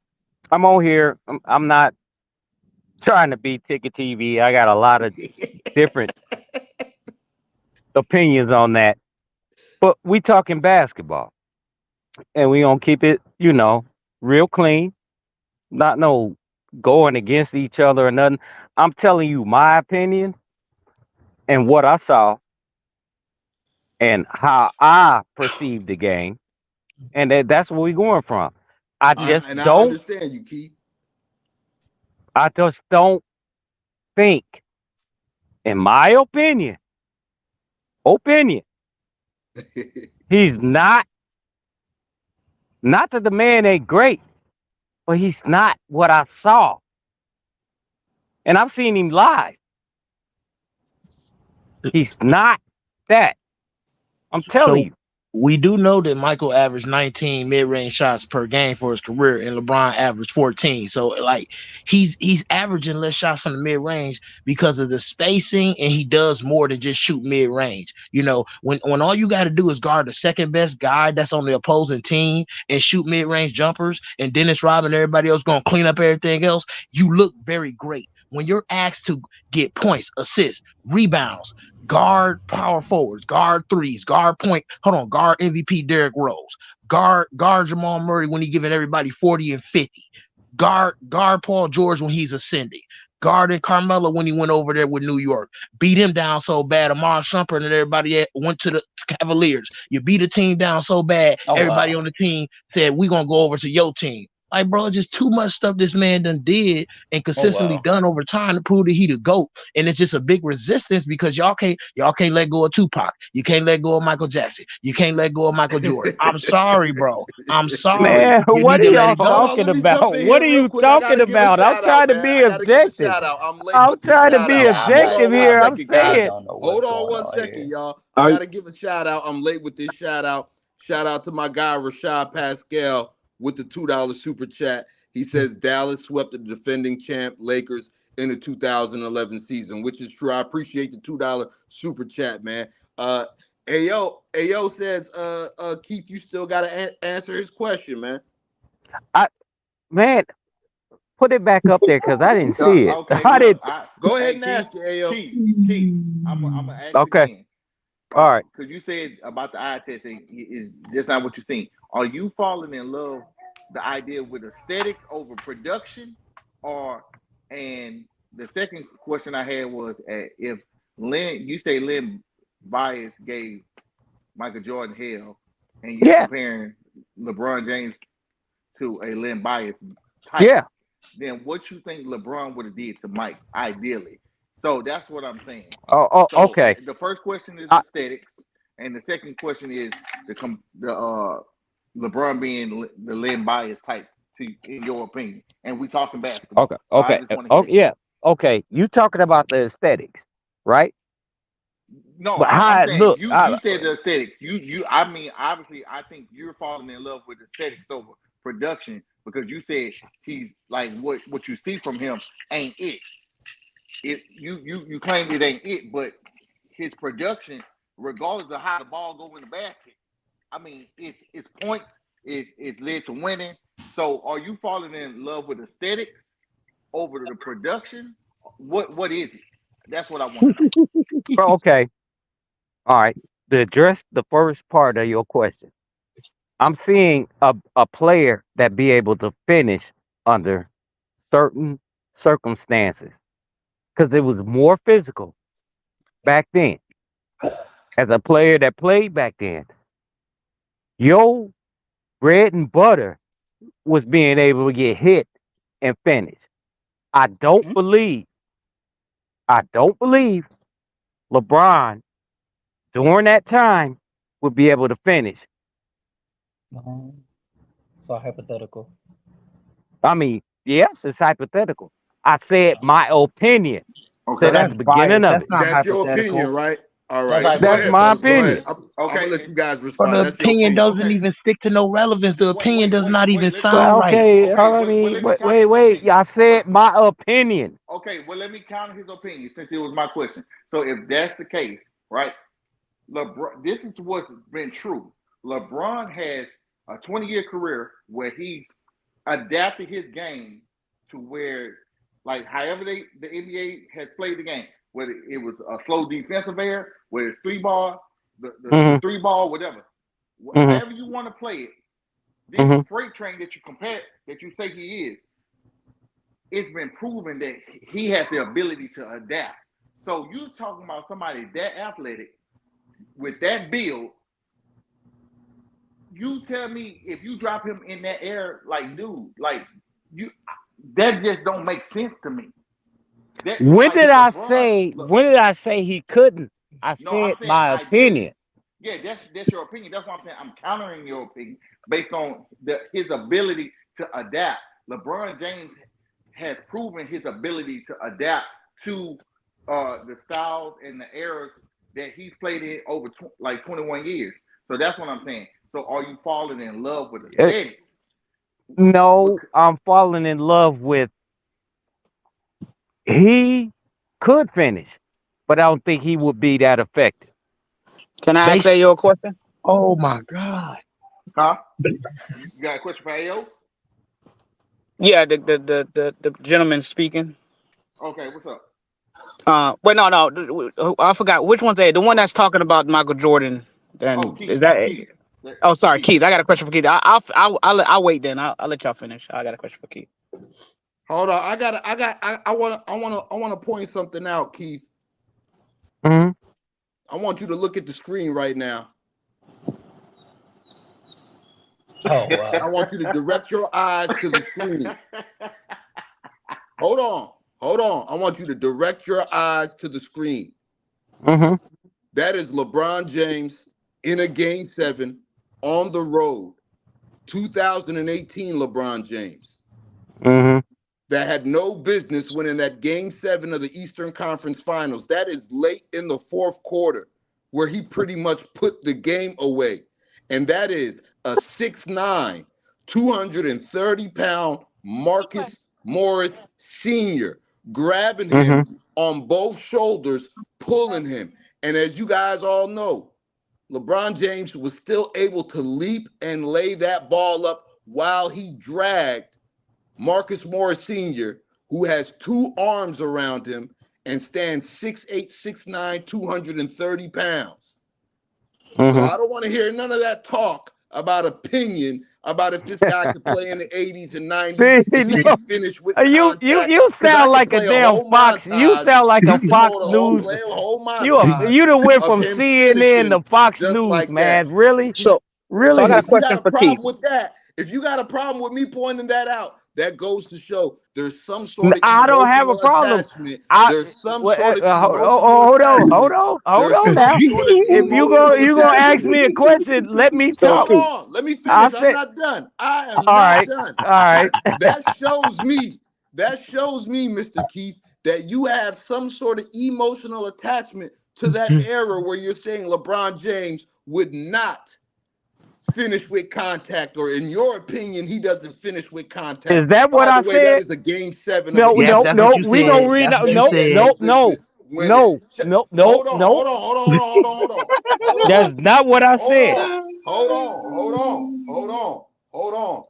I'm on here. I'm not trying to be Ticket TV. I got a lot of different opinions on that. But we talking basketball. And we gonna keep it, real clean. Not no going against each other or nothing. I'm telling you my opinion and what I saw and how I perceived the game. And that's where we're going from. I just And I don't understand you, Keith. I just don't think, in my opinion, he's not that the man ain't great, but he's not what I saw. And I've seen him live. He's not that. I'm telling So you. we do know that Michael averaged 19 mid-range shots per game for his career, and LeBron averaged 14. So like he's averaging less shots from the mid-range because of the spacing, and he does more than just shoot mid-range. You know, when all you got to do is guard the second best guy that's on the opposing team and shoot mid-range jumpers, and Dennis Rodman and everybody else gonna clean up everything else, you look very great. When you're asked to get points, assists, rebounds, guard power forwards, guard threes, guard MVP Derrick Rose, guard Jamal Murray when he's giving everybody 40 and 50, guard Paul George when he's ascending, guarding Carmelo when he went over there with New York, beat him down so bad, Amar Shumpert and everybody went to the Cavaliers. You beat a team down so bad, everybody on the team said, we're going to go over to your team. Like, bro, it's just too much stuff this man done did and consistently done over time to prove that he the GOAT. And it's just a big resistance because y'all can't let go of Tupac. You can't let go of Michael Jackson. You can't let go of Michael Jordan. I'm sorry, bro. I'm sorry. Man, You what need are to let y'all it go. Hold on, talking let me jump about? in What here are real you quick. I talking gotta give a about? I'm shout out, trying to man. be I gotta give a objective. shout out. I'm late I'm with this trying to shout be out. Hold on objective one here. I'm second, guys. saying, I don't know Hold what's on going one on second, here. y'all. I gotta give a shout out. I'm late with this shout out. Shout out to my guy Rashad Pascal with the $2 super chat. He says Dallas swept the defending champ Lakers in the 2011 season, which is true. I appreciate the $2 super chat, man. Ayo says, Keith, you still got to answer his question, man. Man, put it back up there because I didn't see it. Okay, I didn't. Go ahead and ask it, Ayo. Keith, I'm gonna ask Okay. again. All right. Because you said about the eye test is just not what you're seeing. Are you falling in love the idea with aesthetics over production, and the second question I had was if Len Bias gave Michael Jordan hell, and you're comparing LeBron James to a Len Bias type, then what you think LeBron would have did to Mike ideally? So that's what I'm saying. So, okay. The first question is aesthetics, and the second question is the LeBron being the Len Bias type, in your opinion. And we talking basketball. Okay. Okay. You talking about the aesthetics, right? No, but I'm saying look, you said the aesthetics. I mean, obviously, I think you're falling in love with aesthetics over production because you said he's like what you see from him ain't it. You claim it ain't it, but his production, regardless of how the ball go in the basket, I mean, it's points. It's led to winning. So, are you falling in love with aesthetics over the production? What is it? That's what I want to know. Okay. All right. To address the first part of your question, I'm seeing a player that be able to finish under certain circumstances because it was more physical back then. As a player that played back then, your bread and butter was being able to get hit and finish. I don't believe LeBron during that time would be able to finish. So hypothetical. I mean, yes, it's hypothetical. I said my opinion. Okay. Said at the beginning of it. That's your opinion, right? All right. That's my opinion. I'm gonna let you guys But respond. the That's your opinion opinion. doesn't even stick to no relevance. The opinion does not even let's sound right. Okay, I mean, wait. I said my opinion. Okay, well, let me counter his opinion since it was my question. So, if that's the case, right, LeBron, this is what's been true. LeBron has a 20-year career where he's adapted his game to where, like, however the NBA has played the game, whether it was a slow defensive area, whether it's three ball, the three ball, whatever. However you want to play it, this freight train that you say he is, it's been proven that he has the ability to adapt. So you're talking about somebody that athletic with that build. You tell me if you drop him in that air, like dude, like you, that just don't make sense to me. When did I say he couldn't? I said my opinion. Yeah, that's your opinion. That's what I'm saying. I'm countering your opinion based on his ability to adapt. LeBron James has proven his ability to adapt to the styles and the eras that he's played in over 21 years. So that's what I'm saying. So are you falling in love with aesthetics? No, I'm falling in love with. He could finish, but I don't think he would be that effective. Can I ask you a question? Oh my God. Huh? You got a question for AO? Yeah, the gentleman speaking. Okay, what's up? Wait, no, I forgot which one's that. The one that's talking about Michael Jordan. Then Keith, is that? Keith. Oh, sorry, Keith. I got a question for Keith. I'll wait then. I'll let y'all finish. I got a question for Keith. Hold on, I want to point something out, Keith. Mm-hmm. I want you to look at the screen right now. Oh, wow. I want you to direct your eyes to the screen. Hold on. I want you to direct your eyes to the screen. Mm-hmm. That is LeBron James in a Game 7 on the road. 2018 LeBron James. Mm-hmm. That had no business winning that Game 7 of the Eastern Conference Finals. That is late in the fourth quarter where he pretty much put the game away. And that is a 6'9", 230-pound Marcus Morris Sr., grabbing Mm-hmm. him on both shoulders, pulling him. And as you guys all know, LeBron James was still able to leap and lay that ball up while he dragged Marcus Morris Sr., who has two arms around him and stands 6'8", 6'9", 230 pounds. So I don't want to hear none of that talk about opinion about if this guy could play in the 80s and 90s, if he No, could finish with you contact, because I sound could like a play a damn whole Fox. You montage. sound like I a can Fox News. play a whole You montage you done went of from him CNN to finishing Fox just News, like that. man. Really, So I And got a really. if you got question a for Keith. problem with that, if you got a problem with me pointing that out, that goes to show there's some sort of I don't have a emotional problem. attachment. I There's some sort of emotional hold on, hold attachment. on, hold There's on some now. sort of If emotional you gonna ask attachment. me a question, let me So talk. Hold Keith, on, let me I finish. I'm said, not done. I all am not right, done. all right. That shows me, Mr. Keith, that you have some sort of emotional attachment to that era where you're saying LeBron James would not finish with contact, or in your opinion, he doesn't finish with contact. Is that what By the I way, that said? is a game 7 of an No, Yes, Eastern no, that's what no. you We Conference gonna said. read. Finals. That's what you No, Your said. no, no, emphasis winning. no, no, no, no. Hold That's on. not what I Hold said. on. Hold on. Hold on. Hold on. Hold on.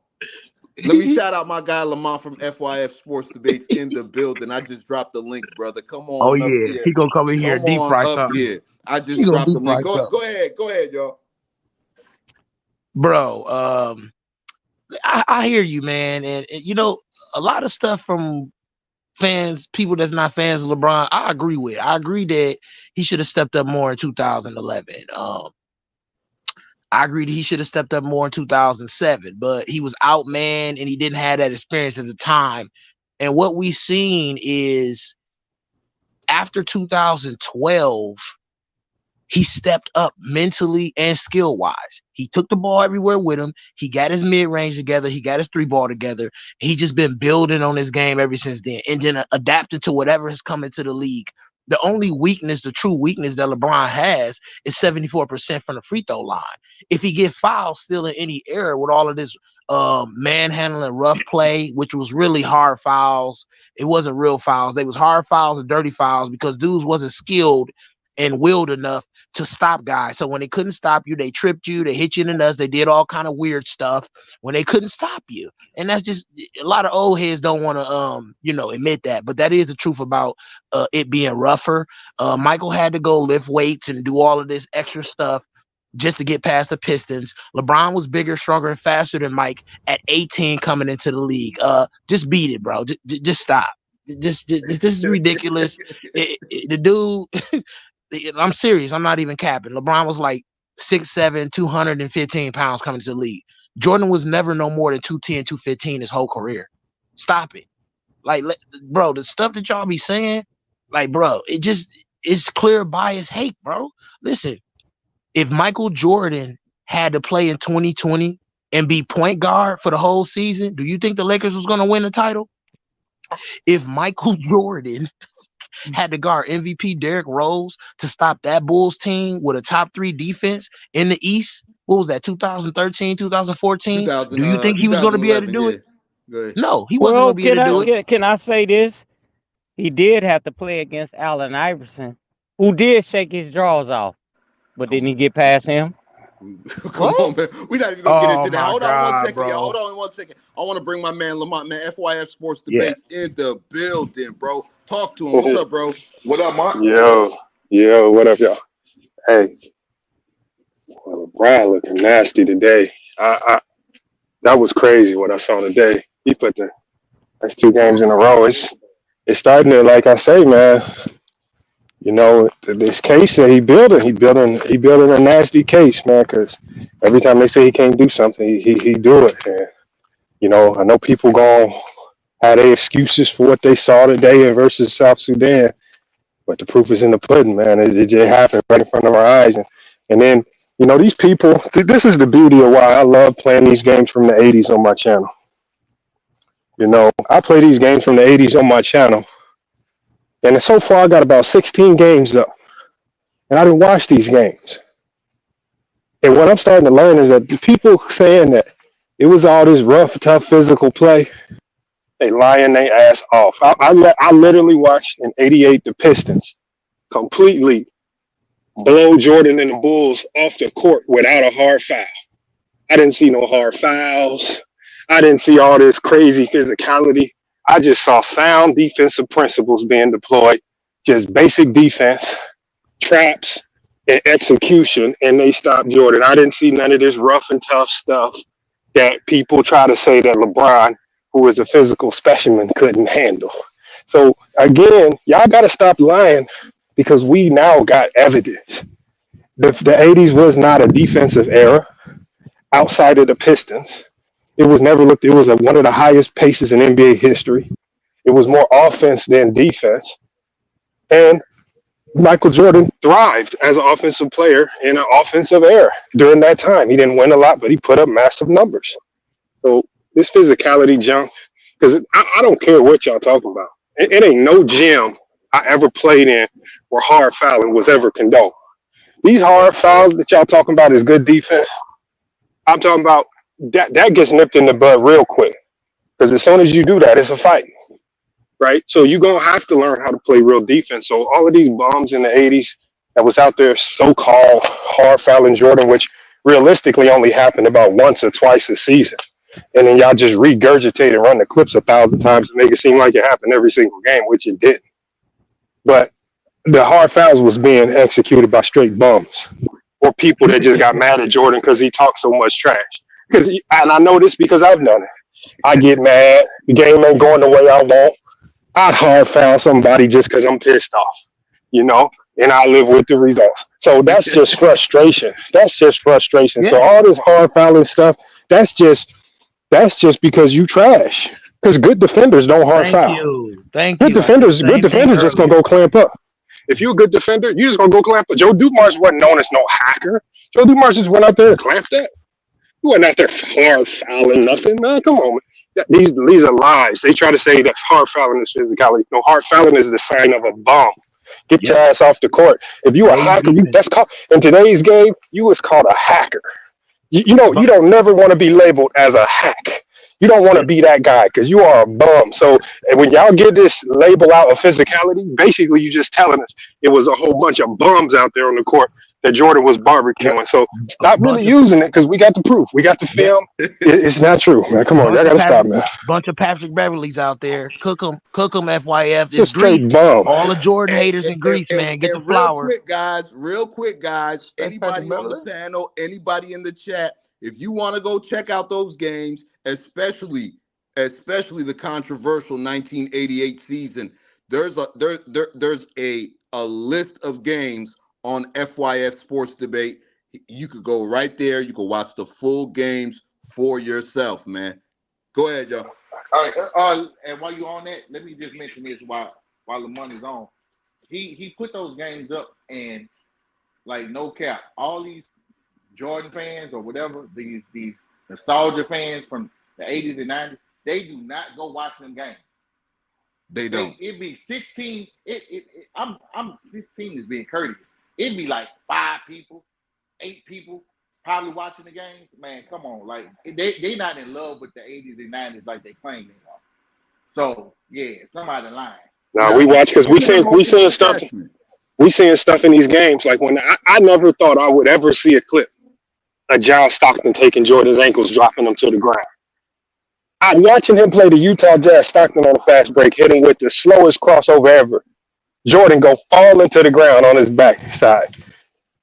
Let me shout out my guy Lamont from FYF Sports Debates in the building. I just dropped the link, brother. Come Oh on up yeah, here. he gonna come in here Come and deep on fry up something. here. I He just gonna dropped the deep fry link. Go something, ahead, y'all. bro. I hear you, man, and you know a lot of stuff from fans, people that's not fans of LeBron. I agree with. I agree that he should have stepped up more in 2011. I agree that he should have stepped up more in 2007, but he was outmanned and he didn't have that experience at the time. And what we seen is after 2012, he stepped up mentally and skill wise. He took the ball everywhere with him. He got his mid range together. He got his three ball together. He just been building on his game ever since then, and then adapting to whatever has come into the league. The only weakness, the true weakness that LeBron has is 74% from the free throw line. If he get fouled still in any era with all of this manhandling, rough play, which was really hard fouls, it wasn't real fouls. They was hard fouls and dirty fouls because dudes wasn't skilled and willed enough to stop guys. So when they couldn't stop you, they tripped you, they hit you in the nuts, they did all kind of weird stuff when they couldn't stop you. And that's just a lot of old heads don't want to admit that, but that is the truth about it being rougher. Michael had to go lift weights and do all of this extra stuff just to get past the Pistons. LeBron was bigger, stronger, and faster than Mike at 18 coming into the league. Just beat it, bro. Just stop. This is ridiculous. The dude I'm serious. I'm not even capping. LeBron was like 6'7", 215 pounds coming to the league. Jordan was never no more than 210, 215 his whole career. Stop it. Like, bro, the stuff that y'all be saying, like, bro, it's clear bias hate, bro. Listen, if Michael Jordan had to play in 2020 and be point guard for the whole season, do you think the Lakers was going to win the title? If Michael Jordan had to guard MVP Derrick Rose to stop that Bulls team with a top 3 defense in the East, what was that, 2013, 2014? 2000, Do you think he was going to be able to 2011, do yeah. it? Go ahead. No, he wasn't going Well, to be able to do it. can I say this? He did have to play against Allen Iverson, who did shake his drawers off, but didn't he get past him? Come on, man. We're not even gonna get Oh into that. my Hold on one God, second, y'all. bro. Hold on 1 second. I want to bring my man Lamont, man. FYF Sports Yeah. Debates in the building, bro. Talk to him. What's up, bro? What up, Mark? Yo, what up, y'all? Hey, well, LeBron looking nasty today. That was crazy what I saw today. He put that's 2 games in a row. It's starting to, like I say, man. You know, this case that he building a nasty case, man. Because every time they say he can't do something, he do it. And you know, I know people gonna have their excuses for what they saw today versus South Sudan. But the proof is in the pudding, man. It just happened right in front of our eyes. And then, you know, these people, see, this is the beauty of why I love playing these games from the 80s on my channel. You know, I play these games from the 80s on my channel. And so far, I got about 16 games up. And I didn't watch these games. And what I'm starting to learn is that the people saying that It was all this rough, tough physical play. They lying their ass off. I literally watched in '88 the Pistons completely blow Jordan and the Bulls off the court without a hard foul. I didn't see no hard fouls. I didn't see all this crazy physicality. I just saw sound defensive principles being deployed, just basic defense, traps, and execution, and they stopped Jordan. I didn't see none of this rough and tough stuff that people try to say that LeBron, who is a physical specimen, couldn't handle. So again, y'all got to stop lying because we now got evidence. The 80s was not a defensive era outside of the Pistons. It was never looked. It was one of the highest paces in NBA history. It was more offense than defense, and Michael Jordan thrived as an offensive player in an offensive era during that time. He didn't win a lot, but he put up massive numbers. So this physicality junk, because I don't care what y'all talking about. It ain't no gym I ever played in where hard fouling was ever condoned. These hard fouls that y'all talking about is good defense. I'm talking about that gets nipped in the bud real quick. Because as soon as you do that, it's a fight. Right? So you're going to have to learn how to play real defense. So all of these bums in the 80s that was out there so-called hard fouling Jordan, which realistically only happened about once or twice a season. And then y'all just regurgitate and run the clips 1,000 times to make it seem like it happened every single game, which it didn't. But the hard fouls was being executed by straight bums or people that just got mad at Jordan because he talked so much trash. And I know this because I've done it. I get mad. The game ain't going the way I want. I hard foul somebody just because I'm pissed off, and I live with the results. So that's just frustration. That's just frustration. Yeah. So all this hard fouling stuff, that's just because you trash. Because good defenders don't hard foul. Thank Good you. defenders just gonna go clamp up. If you're a good defender, you just gonna go clamp up. Joe Dumars wasn't known as no hacker. Joe Dumars just went out there and clamped that. He wasn't out there hard fouling nothing. Man, come on. These are lies. They try to say that hard fouling is physicality. No, hard fouling is the sign of a bum. Get your ass off the court. If you a hacker, that's called in today's game. You was called a hacker. You don't never want to be labeled as a hack. You don't want to be that guy because you are a bum. So when y'all get this label out of physicality, basically you just telling us it was a whole bunch of bums out there on the court that Jordan was barbecuing. So stop really using it because we got the proof. We got the film. It's not true, man. Come on, y'all got to stop, man. Bunch of Patrick Beverleys out there. Cook them, FYF. It's just straight Greece. bum. All the Jordan haters in Greece, man. Get the flower. Real quick, guys. Anybody on the panel, anybody in the chat, if you want to go check out those games, especially the controversial 1988 season, there's a list of games on FYF Sports Debate. You could go right there. You could watch the full games for yourself, man. Go ahead, y'all. All right. And while you're on that, let me just mention this while the money's on. He put those games up, and like no cap, all these Jordan fans or whatever, these nostalgia fans from the 80s and 90s, they do not go watch them games. They don't. It'd be 16. I'm 16 is being courteous. It'd be like 5 people, 8 people probably watching the games. Man, come on. Like they not in love with the 80s and 90s like they claim they are. So yeah, somebody lying. Now we watch because we seeing stuff. We seeing stuff in these games. Like when I never thought I would ever see a clip of John Stockton taking Jordan's ankles, dropping them to the ground. I'm watching him play the Utah Jazz. Stockton on a fast break, hitting with the slowest crossover ever. Jordan go fall into the ground on his backside.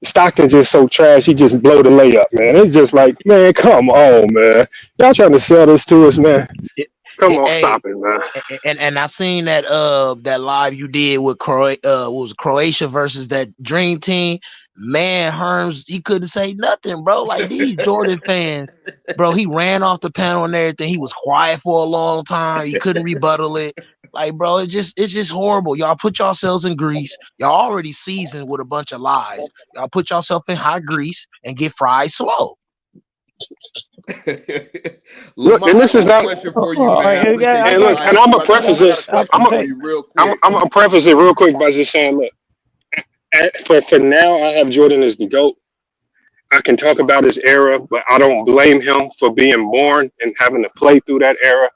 Stockton just so trash, he just blow the layup, man. It's just like, man, come on, man. Y'all trying to sell this to us, man. Come on, stop it, man. And I seen that that live you did with Croatia versus that Dream Team. Man, Herms, he couldn't say nothing, bro. Like these Jordan fans, bro, he ran off the panel and everything. He was quiet for a long time. He couldn't rebuttal it. Like, bro, it's just horrible. Y'all put yourselves in grease. Y'all already seasoned with a bunch of lies. Y'all put yourself in hot grease and get fried slow. Look, and this is not a question for you, man. Hey, look, and I'm gonna preface this. I'm gonna preface it real quick by just saying, look, for now, I have Jordan as the GOAT. I can talk about his era, but I don't blame him for being born and having to play through that era.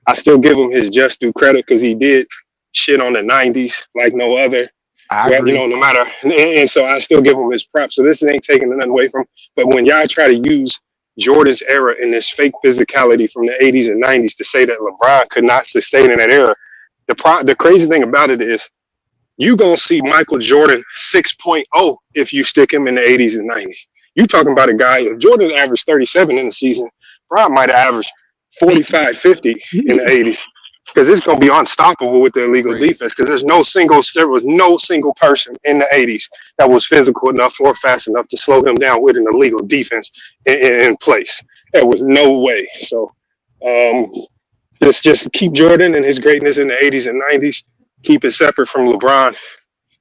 I still give him his just due credit because he did shit on the '90s like no other. I Well, you know, agree. no matter, and so I still give him his props. So this ain't taking nothing away from. But when y'all try to use Jordan's era and this fake physicality from the '80s and '90s to say that LeBron could not sustain in that era, the crazy thing about it is you gonna see Michael Jordan 6.0 if you stick him in the '80s and '90s. You talking about a guy, if Jordan averaged 37 in the season, Bron might have averaged 45, 50 in the '80s. Because it's gonna be unstoppable with the illegal Crazy. defense. Because there was no single person in the '80s that was physical enough or fast enough to slow him down with an illegal defense in place. There was no way. So um, just keep Jordan and his greatness in the '80s and '90s. Keep it separate from LeBron,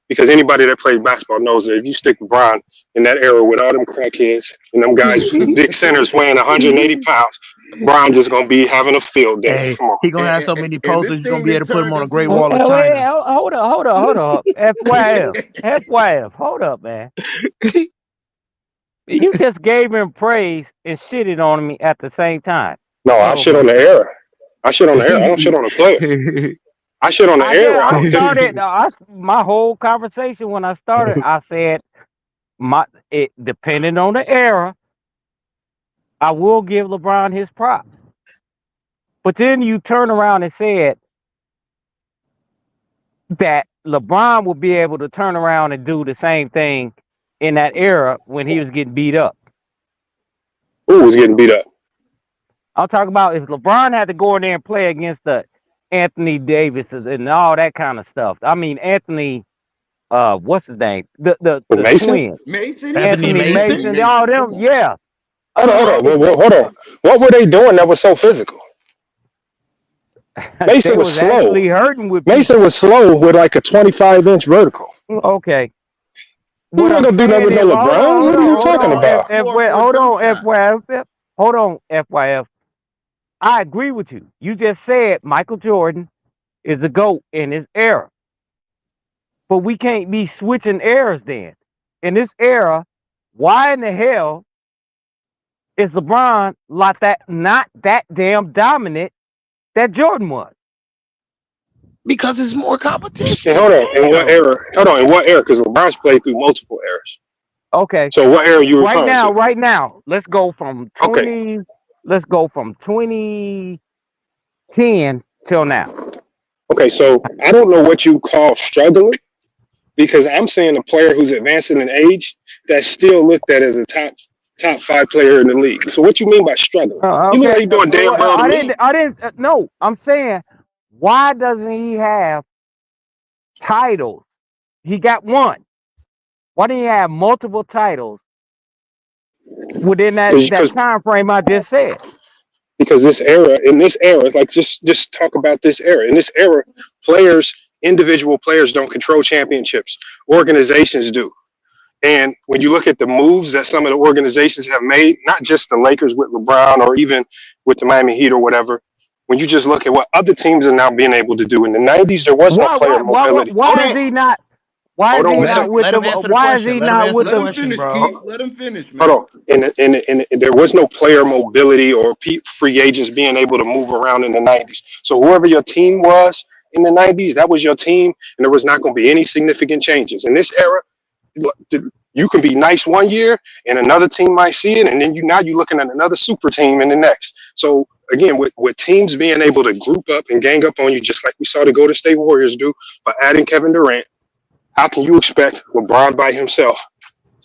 because anybody that plays basketball knows that if you stick LeBron in that era with all them crackheads and them guys, big centers weighing 180 pounds, Brown just gonna be having a field day. Hey, Come on. he gonna have so many And this posters, you're gonna thing be then able to put him turned on a Great into Wall of Oh, wait, China. hold up. FYF, hold up, man. You just gave him praise and shitted on me at the same time. No, I Oh shit on my the god. era. I shit on the era. I don't shit on the player. I shit on the era. I I don't. started my whole conversation when I started. I said it depending on the era, I will give LeBron his props. But then you turn around and said that LeBron will be able to turn around and do the same thing in that era when he was getting beat up. Who was getting beat up? I'm talking about if LeBron had to go in there and play against the Anthony Davises and all that kind of stuff. I mean Anthony, what's his name? The Mason? twins, Mason? Anthony Anthony Anthony Mason, Mason? all Mason, come them. on. Yeah, Hold on. Hold on. What were they doing that was so physical? they Mason was was slow. actually hurting with Mason people. was slow with like a 25-inch vertical. Okay, He what ain't I'm gonna do that saying with is, no LeBron. What are you He talking was on the about? F, floor for a hold jump on, shot. hold on, FYF. I agree with you. You just said Michael Jordan is a GOAT in his era. But we can't be switching eras then. In this era, why in the hell is LeBron like that not that damn dominant that Jordan was? Because it's more And competition. hold on. In what Damn. era? Hold on. In what era? Because LeBron's played through multiple eras. Okay. So what era are you referring to? Right now, let's go from Okay. 2010 till now. Okay. So I don't know what you call struggling, because I'm saying a player who's advancing in age that's still looked at as a top five player in the league. So what you mean by struggling? You look Okay. like you're doing damn well to me. I didn't, no, I'm saying, why doesn't he have titles? He got one. Why didn't he have multiple titles within that Because time frame I just said? because in this era, like just talk about this era. In this era, players, individual players don't control championships. Organizations do. And when you look at the moves that some of the organizations have made, not just the Lakers with LeBron or even with the Miami Heat or whatever, when you just look at what other teams are now being able to do. In the '90s, there was no player mobility. Hold Why is on. he not? Why Hold is on he one Let not him second. with let the? him answer the Why is question. he Let him not answer with the Let him the? question, finish, bro. Keith. Let him finish, Hold man. on. And there was no player mobility or free agents being able to move around in the '90s. So whoever your team was in the '90s, that was your team, and there was not going to be any significant changes. In this era, you can be nice one year, and another team might see it, and then you're looking at another super team in the next. So again, with teams being able to group up and gang up on you, just like we saw the Golden State Warriors do by adding Kevin Durant, how can you expect LeBron by himself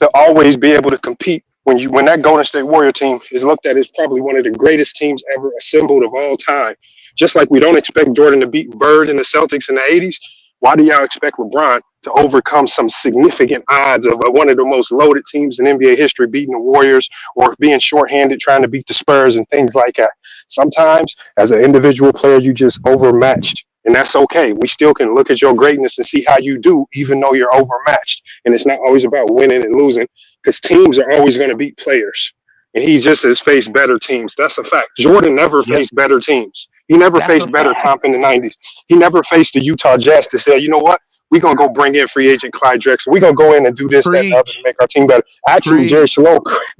to always be able to compete when that Golden State Warrior team is looked at as probably one of the greatest teams ever assembled of all time? Just like we don't expect Jordan to beat Bird in the Celtics in the '80s, why do y'all expect LeBron to overcome some significant odds of one of the most loaded teams in NBA history beating the Warriors, or being shorthanded trying to beat the Spurs and things like that? Sometimes, as an individual player, you just overmatched. And that's okay. We still can look at your greatness and see how you do, even though you're overmatched. And it's not always about winning and losing, because teams are always going to beat players. and he just has faced better teams. That's a fact. Jordan never Yep, faced better teams. He never that's a faced better fact. comp in the 90s. He never faced the Utah Jazz to say, you know what, we're going to go bring in free agent Clyde Drexler. We're going to go in and do this, that, and the other to Preach, make our team better. Actually, preach,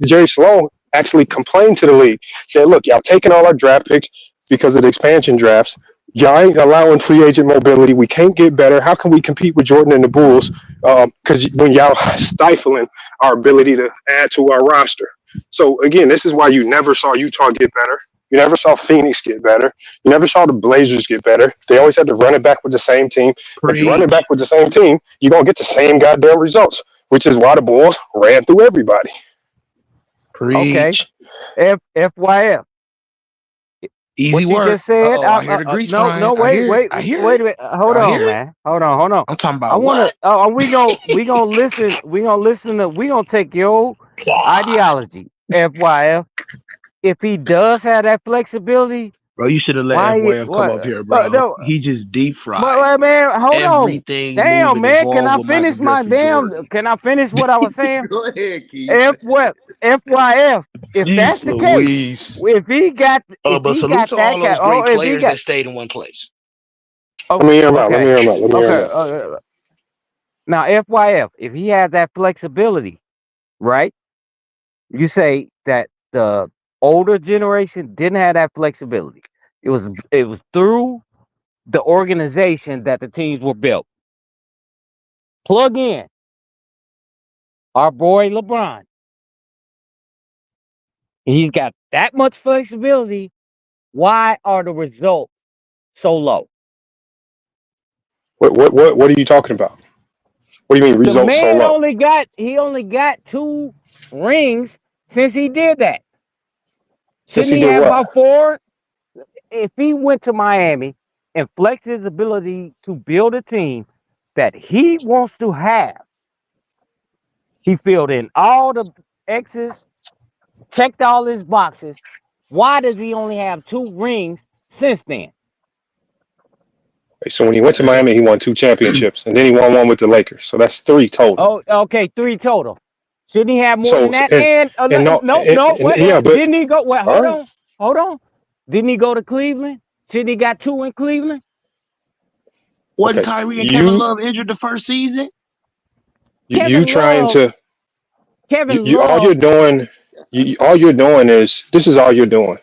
Jerry Sloan actually complained to the league, said, look, y'all taking all our draft picks because of the expansion drafts. Y'all ain't allowing free agent mobility. We can't get better. How can we compete with Jordan and the Bulls? Because when y'all stifling our ability to add to our roster. So again, this is why you never saw Utah get better. You never saw Phoenix get better. You never saw the Blazers get better. They always had to run it back with the same team. If you run it preach, back with the same team, you're going to get the same goddamn results, which is why the Bulls ran through everybody. Okay. preach. FYF. Easy What you work. just said? I hear the grease No, frying. I wait, hear it. wait, I hear wait it. a minute. Hold I on, hear it. man. Hold on. I'm talking I about wanna. what? We gonna listen. We gonna take your God. ideology. FYF. If he does have that flexibility, Bro, you should have let why? FYF come up What? here, bro. No. He just deep But fried. man, hold on. Everything Damn, moving man. Can involved I with Michael finish my Griffin Jordan. damn? Can I finish what I was saying? Go ahead, Keith. F what? FYF. If that's Jeez the case, Louise. if But he salute got to all that guy, those great if he players got that stayed in one place. Let me hear him out. Let me okay, hear him out. Let me hear okay. him out. Now, FYF, if he has that flexibility, right? You say that the older generation didn't have that flexibility. It was through the organization that the teams were built. Plug in our boy LeBron. He's got that much flexibility. Why are the results so low? What are you talking about? What do you mean The results so man low? only got 2 rings since he did that. Since Shouldn't he he did have what? about 4? If he went to Miami and flexed his ability to build a team that he wants to have, he filled in all the X's, checked all his boxes. Why does he only have 2 rings since then? So when he went to Miami, he won 2 championships, and then he won one with the Lakers. So that's 3 total. Oh, okay, 3 total. Shouldn't he have more So than that? and And and no, no, and, wait, yeah, but didn't he go? Wait, all right. hold on. Didn't he go to Cleveland? Shouldn't he got 2 in Cleveland? Wasn't Okay, Kyrie and Kevin you Love injured the first season? you Kevin trying Love, to Kevin you all you're Love. doing all you're doing is this is all you're doing.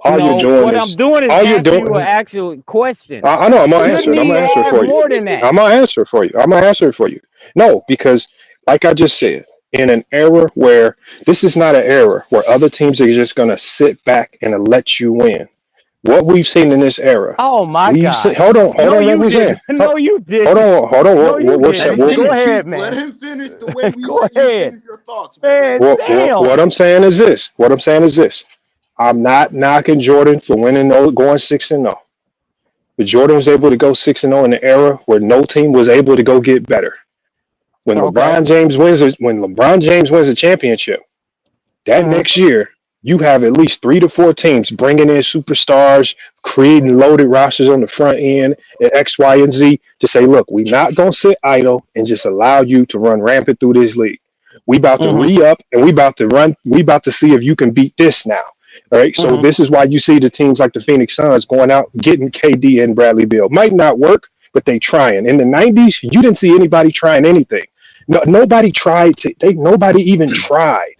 All you're No, doing what I'm is doing is all you're answering you an doing. actual question. I know I'm gonna answer Shouldn't it. I'm he gonna answer it have for you. more than that? I'm gonna answer it for you. I'm gonna answer it for you. No, because like I just said, in an era where this is not an era where other teams are just gonna sit back and let you win. What we've seen in this era, Oh my we've seen. God. Hold No, on. What you we're saying. didn't. No, you Hold didn't. on. Hold on. No, you We're didn't. saying. Hey, Go Keith, ahead, Keith, let man. him finish the way we Go let you ahead. finish your thoughts, man. Let him Man, finish. damn. What I'm saying is this. What I'm saying is this. I'm not knocking Jordan for winning, going 6-0. But Jordan was able to go 6-0 in an era where no team was able to go get better. Okay. When LeBron James wins a championship, that Hmm. next year you have at least 3 to 4 teams bringing in superstars, creating loaded rosters on the front end at X, Y, and Z to say, look, we're not gonna sit idle and just allow you to run rampant through this league. We about to Hmm. re-up and we about to run. We about to see if you can beat this now. All right. So Hmm. this is why you see the teams like the Phoenix Suns going out getting KD and Bradley Beal. Might not work, but they trying. In the '90s, you didn't see anybody trying anything. No, nobody tried to. Nobody even tried.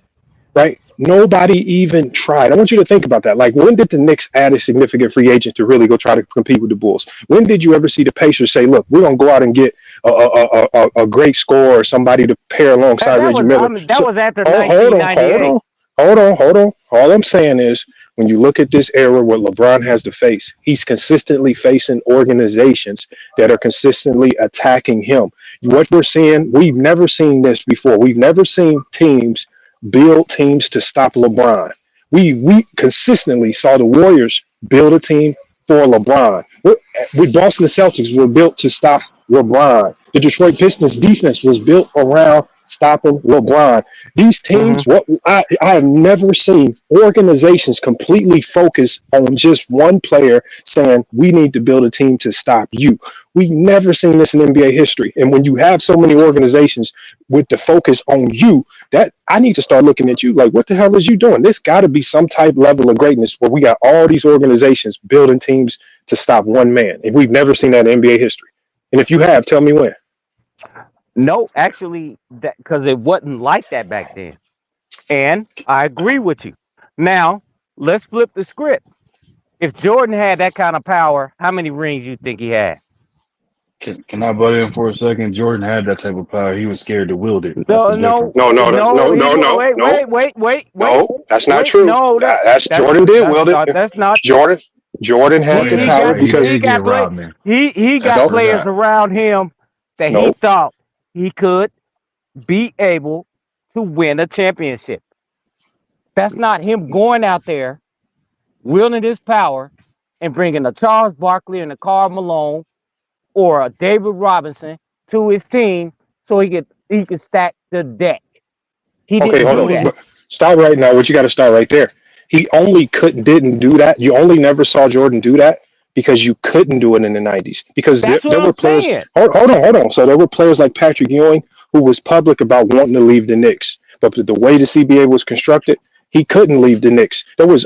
Right? Nobody even tried. I want you to think about that. Like, when did the Knicks add a significant free agent to really go try to compete with the Bulls? When did you ever see the Pacers say, "Look, we're gonna go out and get a great scorer or somebody to pair alongside That Reggie was, I Miller"? mean, that So, was after hold on, hold 1998. on, hold on. All I'm saying is, when you look at this era where LeBron has to face, he's consistently facing organizations that are consistently attacking him. What we're seeing, we've never seen this before. We've never seen teams build teams to stop LeBron. We consistently saw the Warriors build a team for LeBron. With Boston Celtics were built to stop LeBron. The Detroit Pistons defense was built around stopping LeBron. These Hmm. teams, what I have never seen organizations completely focus on just one player saying we need to build a team to stop you. We never seen this in NBA history. And when you have so many organizations with the focus on you, that I need to start looking at you like, what the hell is you doing? This got to be some type level of greatness where we got all these organizations building teams to stop one man, and we've never seen that in NBA history. And if you have, tell me when. No, actually, that because it wasn't like that back then. And I agree with you. Now, let's flip the script. If Jordan had that kind of power, how many rings you think he had? Can I butt in for a second? Jordan had that type of power. He was scared to wield it. That's the No, no, difference. No, no, no, no. no, He no, no, wait, no, wait, wait, wait, wait, no. That's not wait. true. No, That's Jordan did wield it. that's not. Jordan, Jordan had Oh the He yeah, power got he because he did get got play Rodman. he That's got no, players forgot. around him that he no. thought he could be able to win a championship. That's not him going out there wielding his power and bringing a Charles Barkley and a Karl Malone or a David Robinson to his team so he could stack the deck. He Okay, didn't hold do on. that. But stop right now. What you got to start right there. He only didn't do that. You only never saw Jordan do that because you couldn't do it in the 90s. Because That's what there I'm were players. saying. Hold on. So there were players like Patrick Ewing who was public about wanting to leave the Knicks. But the way the CBA was constructed, he couldn't leave the Knicks. There was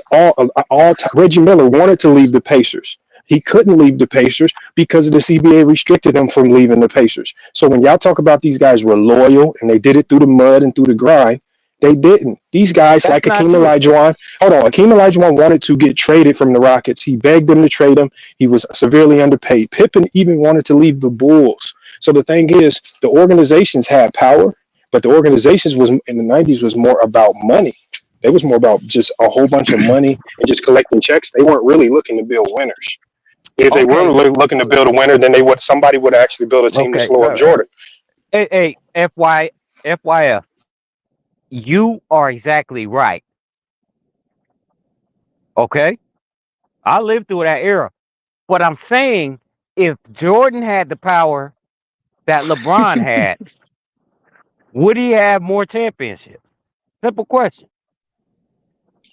Reggie Miller wanted to leave the Pacers. He couldn't leave the Pacers because the CBA restricted him from leaving the Pacers. So when y'all talk about these guys were loyal and they did it through the mud and through the grind, they didn't. These guys like That's not Akeem true. Olajuwon. Hold on, Akeem Olajuwon wanted to get traded from the Rockets. He begged them to trade him. He was severely underpaid. Pippen even wanted to leave the Bulls. So the thing is, the organizations had power, but the organizations was in the 90s was more about money. It was more about just a whole bunch of money and just collecting checks. They weren't really looking to build winners. If they were Okay, looking to build a winner, then somebody would actually build a team to okay. slow up Jordan. Hey, FYF, you are exactly right. Okay, I lived through that era. But I'm saying if Jordan had the power that LeBron had, would he have more championships? Simple question.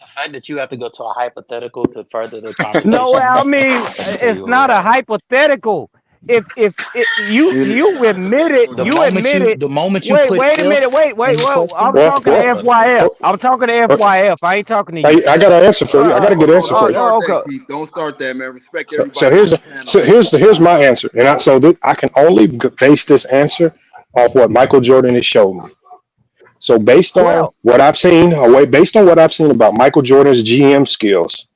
The fact that you have to go to a hypothetical to further the No, conversation, I mean let me tell it's you what we not a have. hypothetical. If you It you admit it, The you moment admit you it. the moment you Wait, put wait a minute. if Wait. in the Well, I'm question, Well, talking it's to out, well, brother. FYF. well, I'm talking to well, FYF. I ain't talking to you. I got an answer for you. I got a good Hold on, answer don't for you. start that, Okay. Keith. Don't start that, man. Respect So everybody on the panel, man. here's my answer, and I can only base this answer off what Michael Jordan has shown me. So based on Well, what I've seen, based on what I've seen about Michael Jordan's GM skills,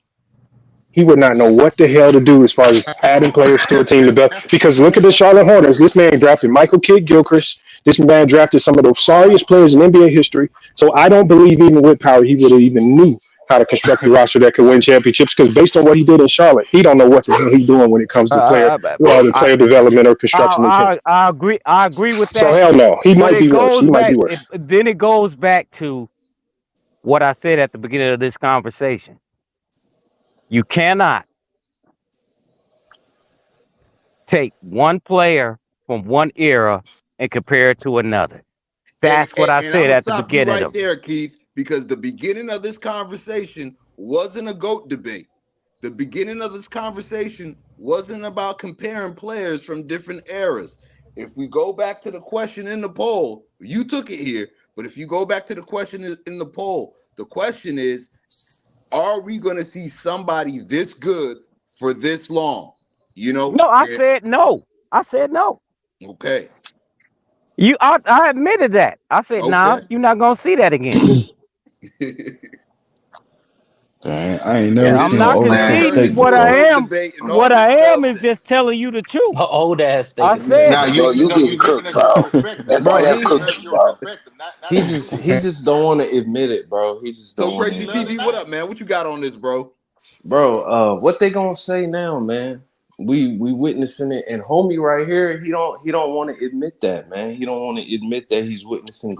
he would not know what the hell to do as far as adding players to a team to build. Because look at the Charlotte Hornets. This man drafted Michael Kidd Gilchrist. This man drafted some of the sorriest players in NBA history. So I don't believe even with power he would have even knew how to construct a roster that could win championships. Because based on what he did in Charlotte, he don't know what the hell he's doing when it comes to the I player development or constructing the team. I agree. I agree with So that. hell no, he But might it be worse. goes He might be back. worse. Then it goes back to what I said at the beginning of this conversation. You cannot take one player from one era and compare it to another. That's what I And I'm said gonna at the stop you beginning right of it. there, Keith, because the beginning of this conversation wasn't a GOAT debate. The beginning of this conversation wasn't about comparing players from different eras. If we go back to the question in the poll, you took it here, but if you go back to the question in the poll, the question is, are we going to see somebody this good for this long? You know? No, I said no. I said no. Okay. I admitted that. I said, nah, Okay. you're not gonna see that again. I ain't And never I'm seen an not old Now it ass turned conceding statement, into what a bro. I GOAT am. debate and all What this I am stuff. is just telling you the truth. Old ass I statement is said Now it. crazy. you getting cooked, bro. Bro, FYF he cooked you, bro. he just don't want to admit it, bro. He just So don't want to Crazy admit TV, it. what up, man? What you got on this, bro? Bro, what they gonna say now, man? We witnessing it, and homie right here, he don't want to admit that, man. He don't want to admit that he's witnessing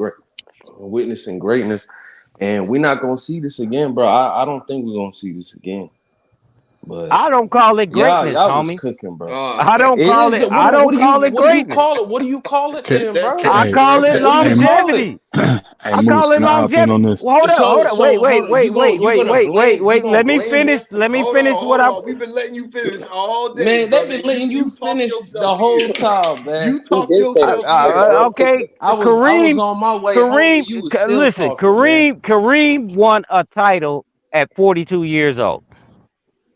greatness, and we're not gonna see this again, bro. I don't think we're gonna see this again. But I don't call it greatness, y'all was homie. cooking, bro. I don't It call is. it. I don't call it What do you greatness. call it? What do you call it then, That's bro? I cap, Hey, call bro. it What do hey, you call it? longevity. hey, I Moose, call it can I hop in longevity. on this? Well, hold up, hold up, So wait, hold on. You gonna blame? You wait. gonna Let me blame finish. him? Let me Hold finish on, what hold I. on. We've been letting you finish all day, Man, they've brother. been And letting you you talk finish the yourself whole here. time, man. You He talk did finish. yourself here, bro. Okay, I was Kareem, on my way home and you was still Listen, talking, man. Kareem won a title at 42 years old.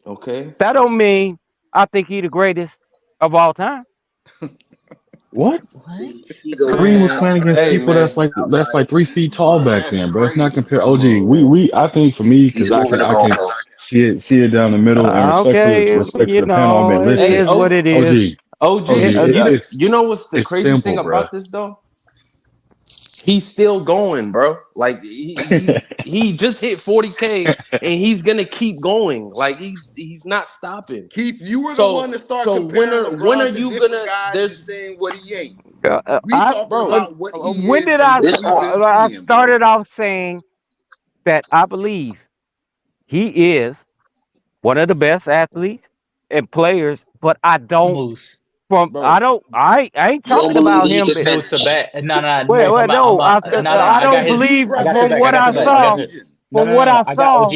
Okay. That don't mean I think he the greatest of all time. What? See, What? he go Kareem in and was Man, out, playing against man. hey people man. that's like 3 feet tall back That's then, bro. It's not crazy. compare. Come OG, on, man. I think for me, He's because moving the I can goalpost. see it down the middle, and Okay, respect to you the panel. I've know been it Hey, listening. is what it is. OG, OG, you know what's the it's crazy thing simple, bro. about this though? He's still going, bro. Like he just hit 40K and he's gonna keep going. Like he's not stopping. Keith, you were the one So to start comparing when are LeBron to you different gonna guys and there's saying what he ain't. We I talking bro, about what he when is did and I? what This we've part, been I seeing, bro. started off saying that I believe he is one of the best athletes and players, but I don't. Moose. I bro, don't. I ain't you don't talking believe about that he him. can Moose the finish. bat. No, no, Wait, Moose. wait, no. That's I I got don't that's his. you believe I got your from back. I what got I your back. I got saw. your. preconceiving. No, no, no, no. I got OG.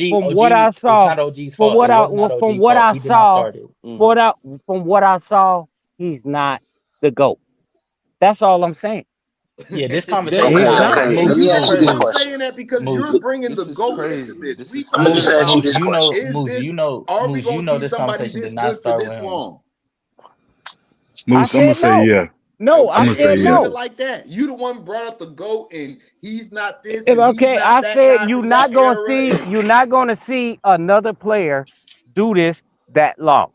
From what I OG. It's saw, not OG's fault. It was not from OG what fault. I He did not saw, start it. mhm. from what I saw, he's not the GOAT. That's all I'm saying. Yeah, this There, conversation. He's Okay, Nah, not. okay. Let And this Moose, you me is ask don't you Moose, this you're crazy. Moose, question. saying that because you're Moose, bringing the This is goat into crazy. this. This We is Let me talking just Moose, crazy. ask you about this Moose. question. is this are we Moose. gonna You know, see this somebody conversation did this not good for start with this him. long? I Moose, I'm gonna said say no. yeah. No, I I'm Why gonna you say said yeah. leave it no. like that? You the one brought up the goat and he's not this and he's Okay, not I that said guy from that era. And you're not gonna see another player do this that long.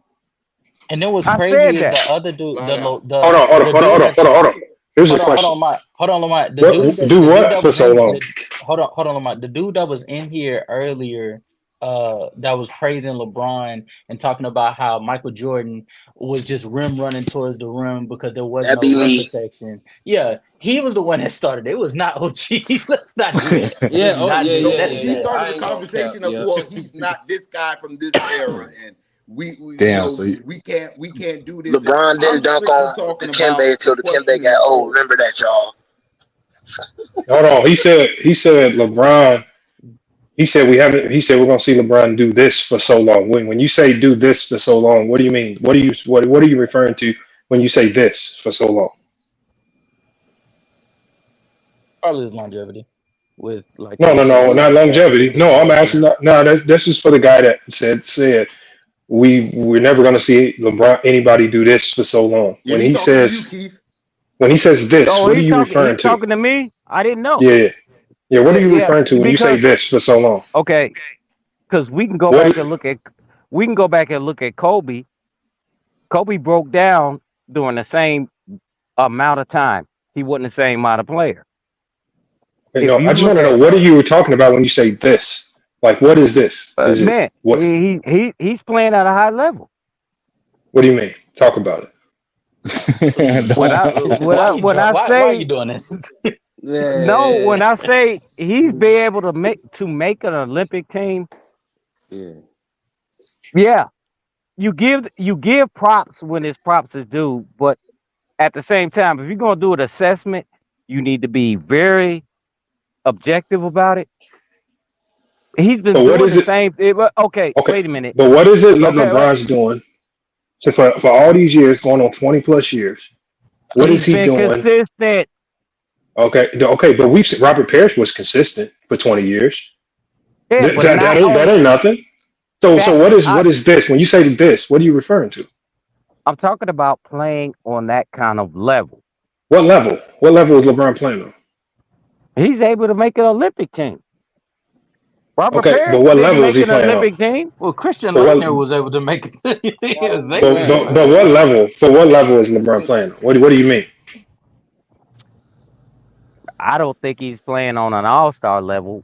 And then what's I crazy said is that. the other dude, flat out. the dude that's Here's a hold on, question. Lamont. Hold on, Lamont. What do The dude what that for was so in long? the hold on, Lamont. The dude that was in here earlier, that was praising LeBron and talking about how Michael Jordan was just rim running towards the rim because there was That no be rim me. protection. Yeah, he was the one that started. It was not OG. Yeah, let's oh not yeah, do No, yeah, that yeah, he yeah. again. started I the ain't gonna cap. conversation of Yeah. well, he's not this guy from this era, and we you Damn. know So you, we can't do this. And LeBron I'm didn't dunk strictly on talking Dikembe about the until Dikembe question in got the old. goat. Remember that, y'all. Hold on. He said LeBron. He said we haven't. He said we're gonna see LeBron do this for so long. When you say do this for so long, what do you mean? What are you referring to when you say this for so long? Probably his longevity with like No, no, his no, not longevity. stats and No, I'm asking. statistics. No, this is for the guy that said we're never gonna see LeBron anybody do this for so long. Yeah, he talking to you, Keith. When he says this, Oh, what are you referring he's to? talking to me. I didn't know. Yeah, yeah. What are you Yeah, referring to when you say because this for so long? okay, because What? we can go back and look at Kobe. Kobe broke down during the same amount of time. He wasn't the same amount of player. If No, I you just look want to know at what are you talking about when you say this? Like, what is this? Is it man, what? he's playing at a high level. What do you mean? Talk about it. When I Why you when drunk? I Why are you say doing this? no, Yeah, when I say he's be able to make an Olympic team, yeah. yeah, you give props when it's props is due, but at the same time, if you're gonna do an assessment, you need to be very objective about it. He's been But what doing is the it? same. Okay, Okay, wait a minute. but what is it that Okay, LeBron's doing? So for all these years, going on 20 plus years, what is he's he been doing? consistent. Okay, okay, but we've seen Robert Parrish was consistent for 20 years. Yeah, but not That on ain't nothing. So that. what is this? When you say this, what are you referring to? I'm talking about playing on that kind of level. What level? What level is LeBron playing on? He's able to make an Olympic team. Robert Okay, but Parrish what didn't level is make he an playing on? Olympic team. Well, Christian But what? Leitner was able to make it. He was able But to, Man, but, man. but what level? But what level is LeBron playing on? What do you mean? I don't think he's playing on an all-star level,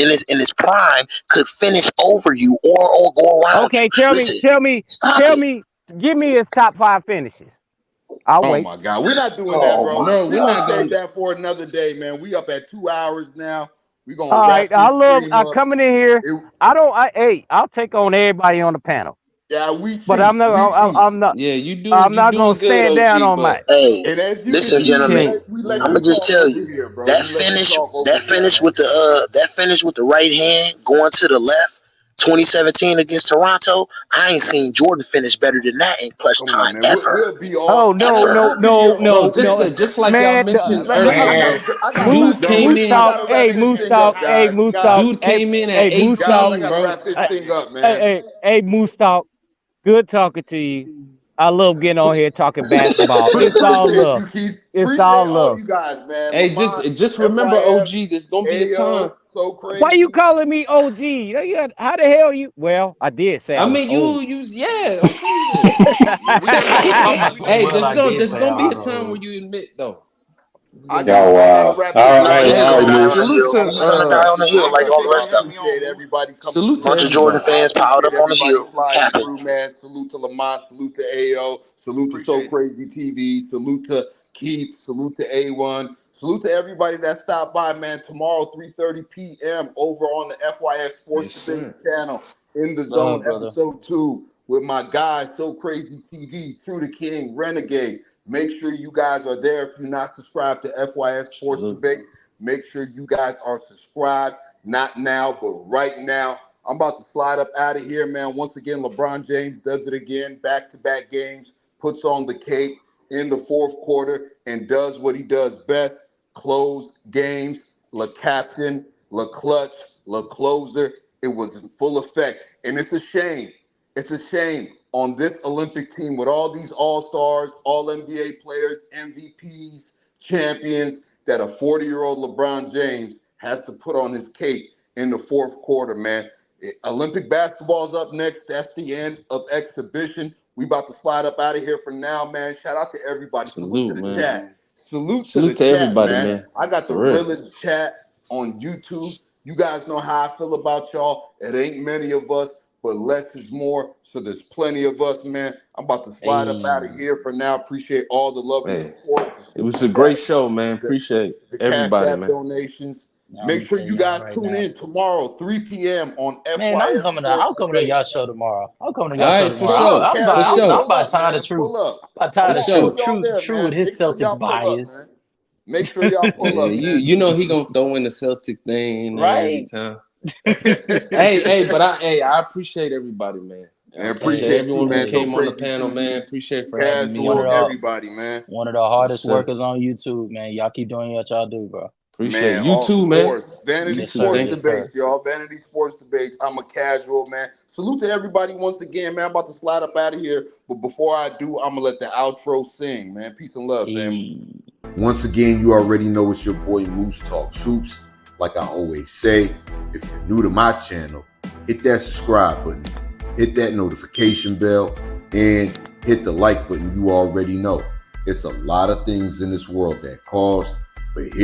in his prime could finish over you or go around you. Okay, tell me, Listen, tell me, stop tell it. me, Give me his top 5 finishes. I'll Oh wait. my God, we're not doing that, Oh bro. bro, We're we're gonna not save gonna. that for another day, man. We up at 2 hours now. We're gonna All right. wrap I this love stream up. coming in here. It, Hey, I'll take on everybody on the panel, yeah, we but I'm see, not. we see. Yeah, I'm you not gonna doing good, stand down OG. on But Mike. Hey, And as you can listen, you see, gentlemen. can't. we let I'm you gonna just talk tell over you here, bro. that We let you finish, talk over here, man. that finish with the right hand going to the left, 2017 against Toronto. I ain't seen Jordan finish better than that in clutch Come on, time man. ever, We'll be Oh all no, no, ever. we'll be here no, Bro, no, all just no, day, just like y'all man. mentioned I earlier, gotta I gotta Moose, dude wrap came Moose in. talk. Hey, this Moose thing talk. up, Hey, guys. Moose talk. Dude Hey, came in at hey, Moose Guys, talk. I 18, gotta bro. wrap this Hey, thing up, hey, man. hey, hey, Moose talk. Good talking to you. I love getting on here talking basketball. It's all Appreciate love. you, Keith. It's Appreciate all all love. you guys, man. Hey, Lamont, just remember, FYF, OG. There's gonna be a time. AO, so Why you crazy. calling me OG? How the hell you? Well, I did say I I was mean, old. yeah, okay then. Yeah, we know you ain't talking about some Hey, well. I did there's say I gonna be was a time where old. you admit though. There's I gonna be a got Y'all I time. gotta wow. wrap this All up, No, right, he's man. all the right, guy Appreciate on Moose. the Salute hill. to He's been the guy on the hill, like all the rest I of them. appreciate everybody coming Salute through, to man. Jordan everybody. I fans piled appreciate up on the everybody hill, sliding capping. through, man. Salute to Lamont, salute to AO, salute to So Crazy TV, salute to Keith, salute to A1, salute to everybody that stopped by, man. Tomorrow, 3:30 p.m. over on the FYF Sports Yes, Debate sir. channel in the zone, Love, brother. episode 2, with my guy, So Crazy TV, True the King, Renegade. Make sure you guys are there. If you're not subscribed to FYF Sports Salute. Debate, make sure you guys are subscribed. Not now, but right now. I'm about to slide up out of here, man. Once again, LeBron James does it again, back-to-back games, puts on the cape in the fourth quarter, and does what he does best: close games. Le captain, le clutch, le closer. It was in full effect, and it's a shame. It's a shame on this Olympic team with all these all-stars, all-NBA players, MVPs, champions, that a 40-year-old LeBron James has to put on his cape in the fourth quarter, man. Olympic basketball's up next. That's the end of exhibition. We about to slide up out of here for now, man. Shout out to everybody. Salute to Salute, the man. chat. Salute to the Salute to chat, everybody, man. man. I got the For real. realest chat on YouTube. You guys know how I feel about y'all. It ain't many of us, but less is more. So there's plenty of us, man. I'm about to slide up Hey, out of here for now. Appreciate all the love and Hey, support, the it was super a great chats, show, man. the, Appreciate the Cash everybody, App man. donations. now I'm Make gonna sure tell you y'all guys right tune now. in tomorrow, 3 p.m. on Man, I'm FYF coming to Sports I'll come to Debate. y'all show tomorrow. I'll come to All y'all show right, for tomorrow. Pull up, sure. For Casual. I'm sure. Pull about up, tired of man. True. Pull up. I'm about For tired Come of on, True. sure. all y'all True, there, True with man. his Make sure Celtic y'all pull up, man. bias. Make sure y'all pull Yeah, up, man. you know he gonna throw in the Celtic thing in there every Right? time. I appreciate everybody, man. I And appreciate appreciate Hey, you, everyone who man. So hey, came on the crazy panel, man. TV, Appreciate for having me one of on, Casual, man. the everybody, man. one of the Yes, hardest sir. workers on YouTube, man. Y'all keep doing what y'all do, bro. Appreciate Man, you of too, man. course. Vanity You Yes, too, sir. Sports thank Yes, you. Debates, sir. y'all. Vanity Sports Debates. I'm a casual, man. Salute to everybody once again, man. I'm about to slide up out of here. But before I do, I'm going to let the outro sing, man. Peace and love, family. Hey. Once again, you already know it's your boy moosetalkshoops. Like I always say, if you're new to my channel, hit that subscribe button, hit that notification bell, and hit the like button. You already know. It's a lot of things in this world that cost, but here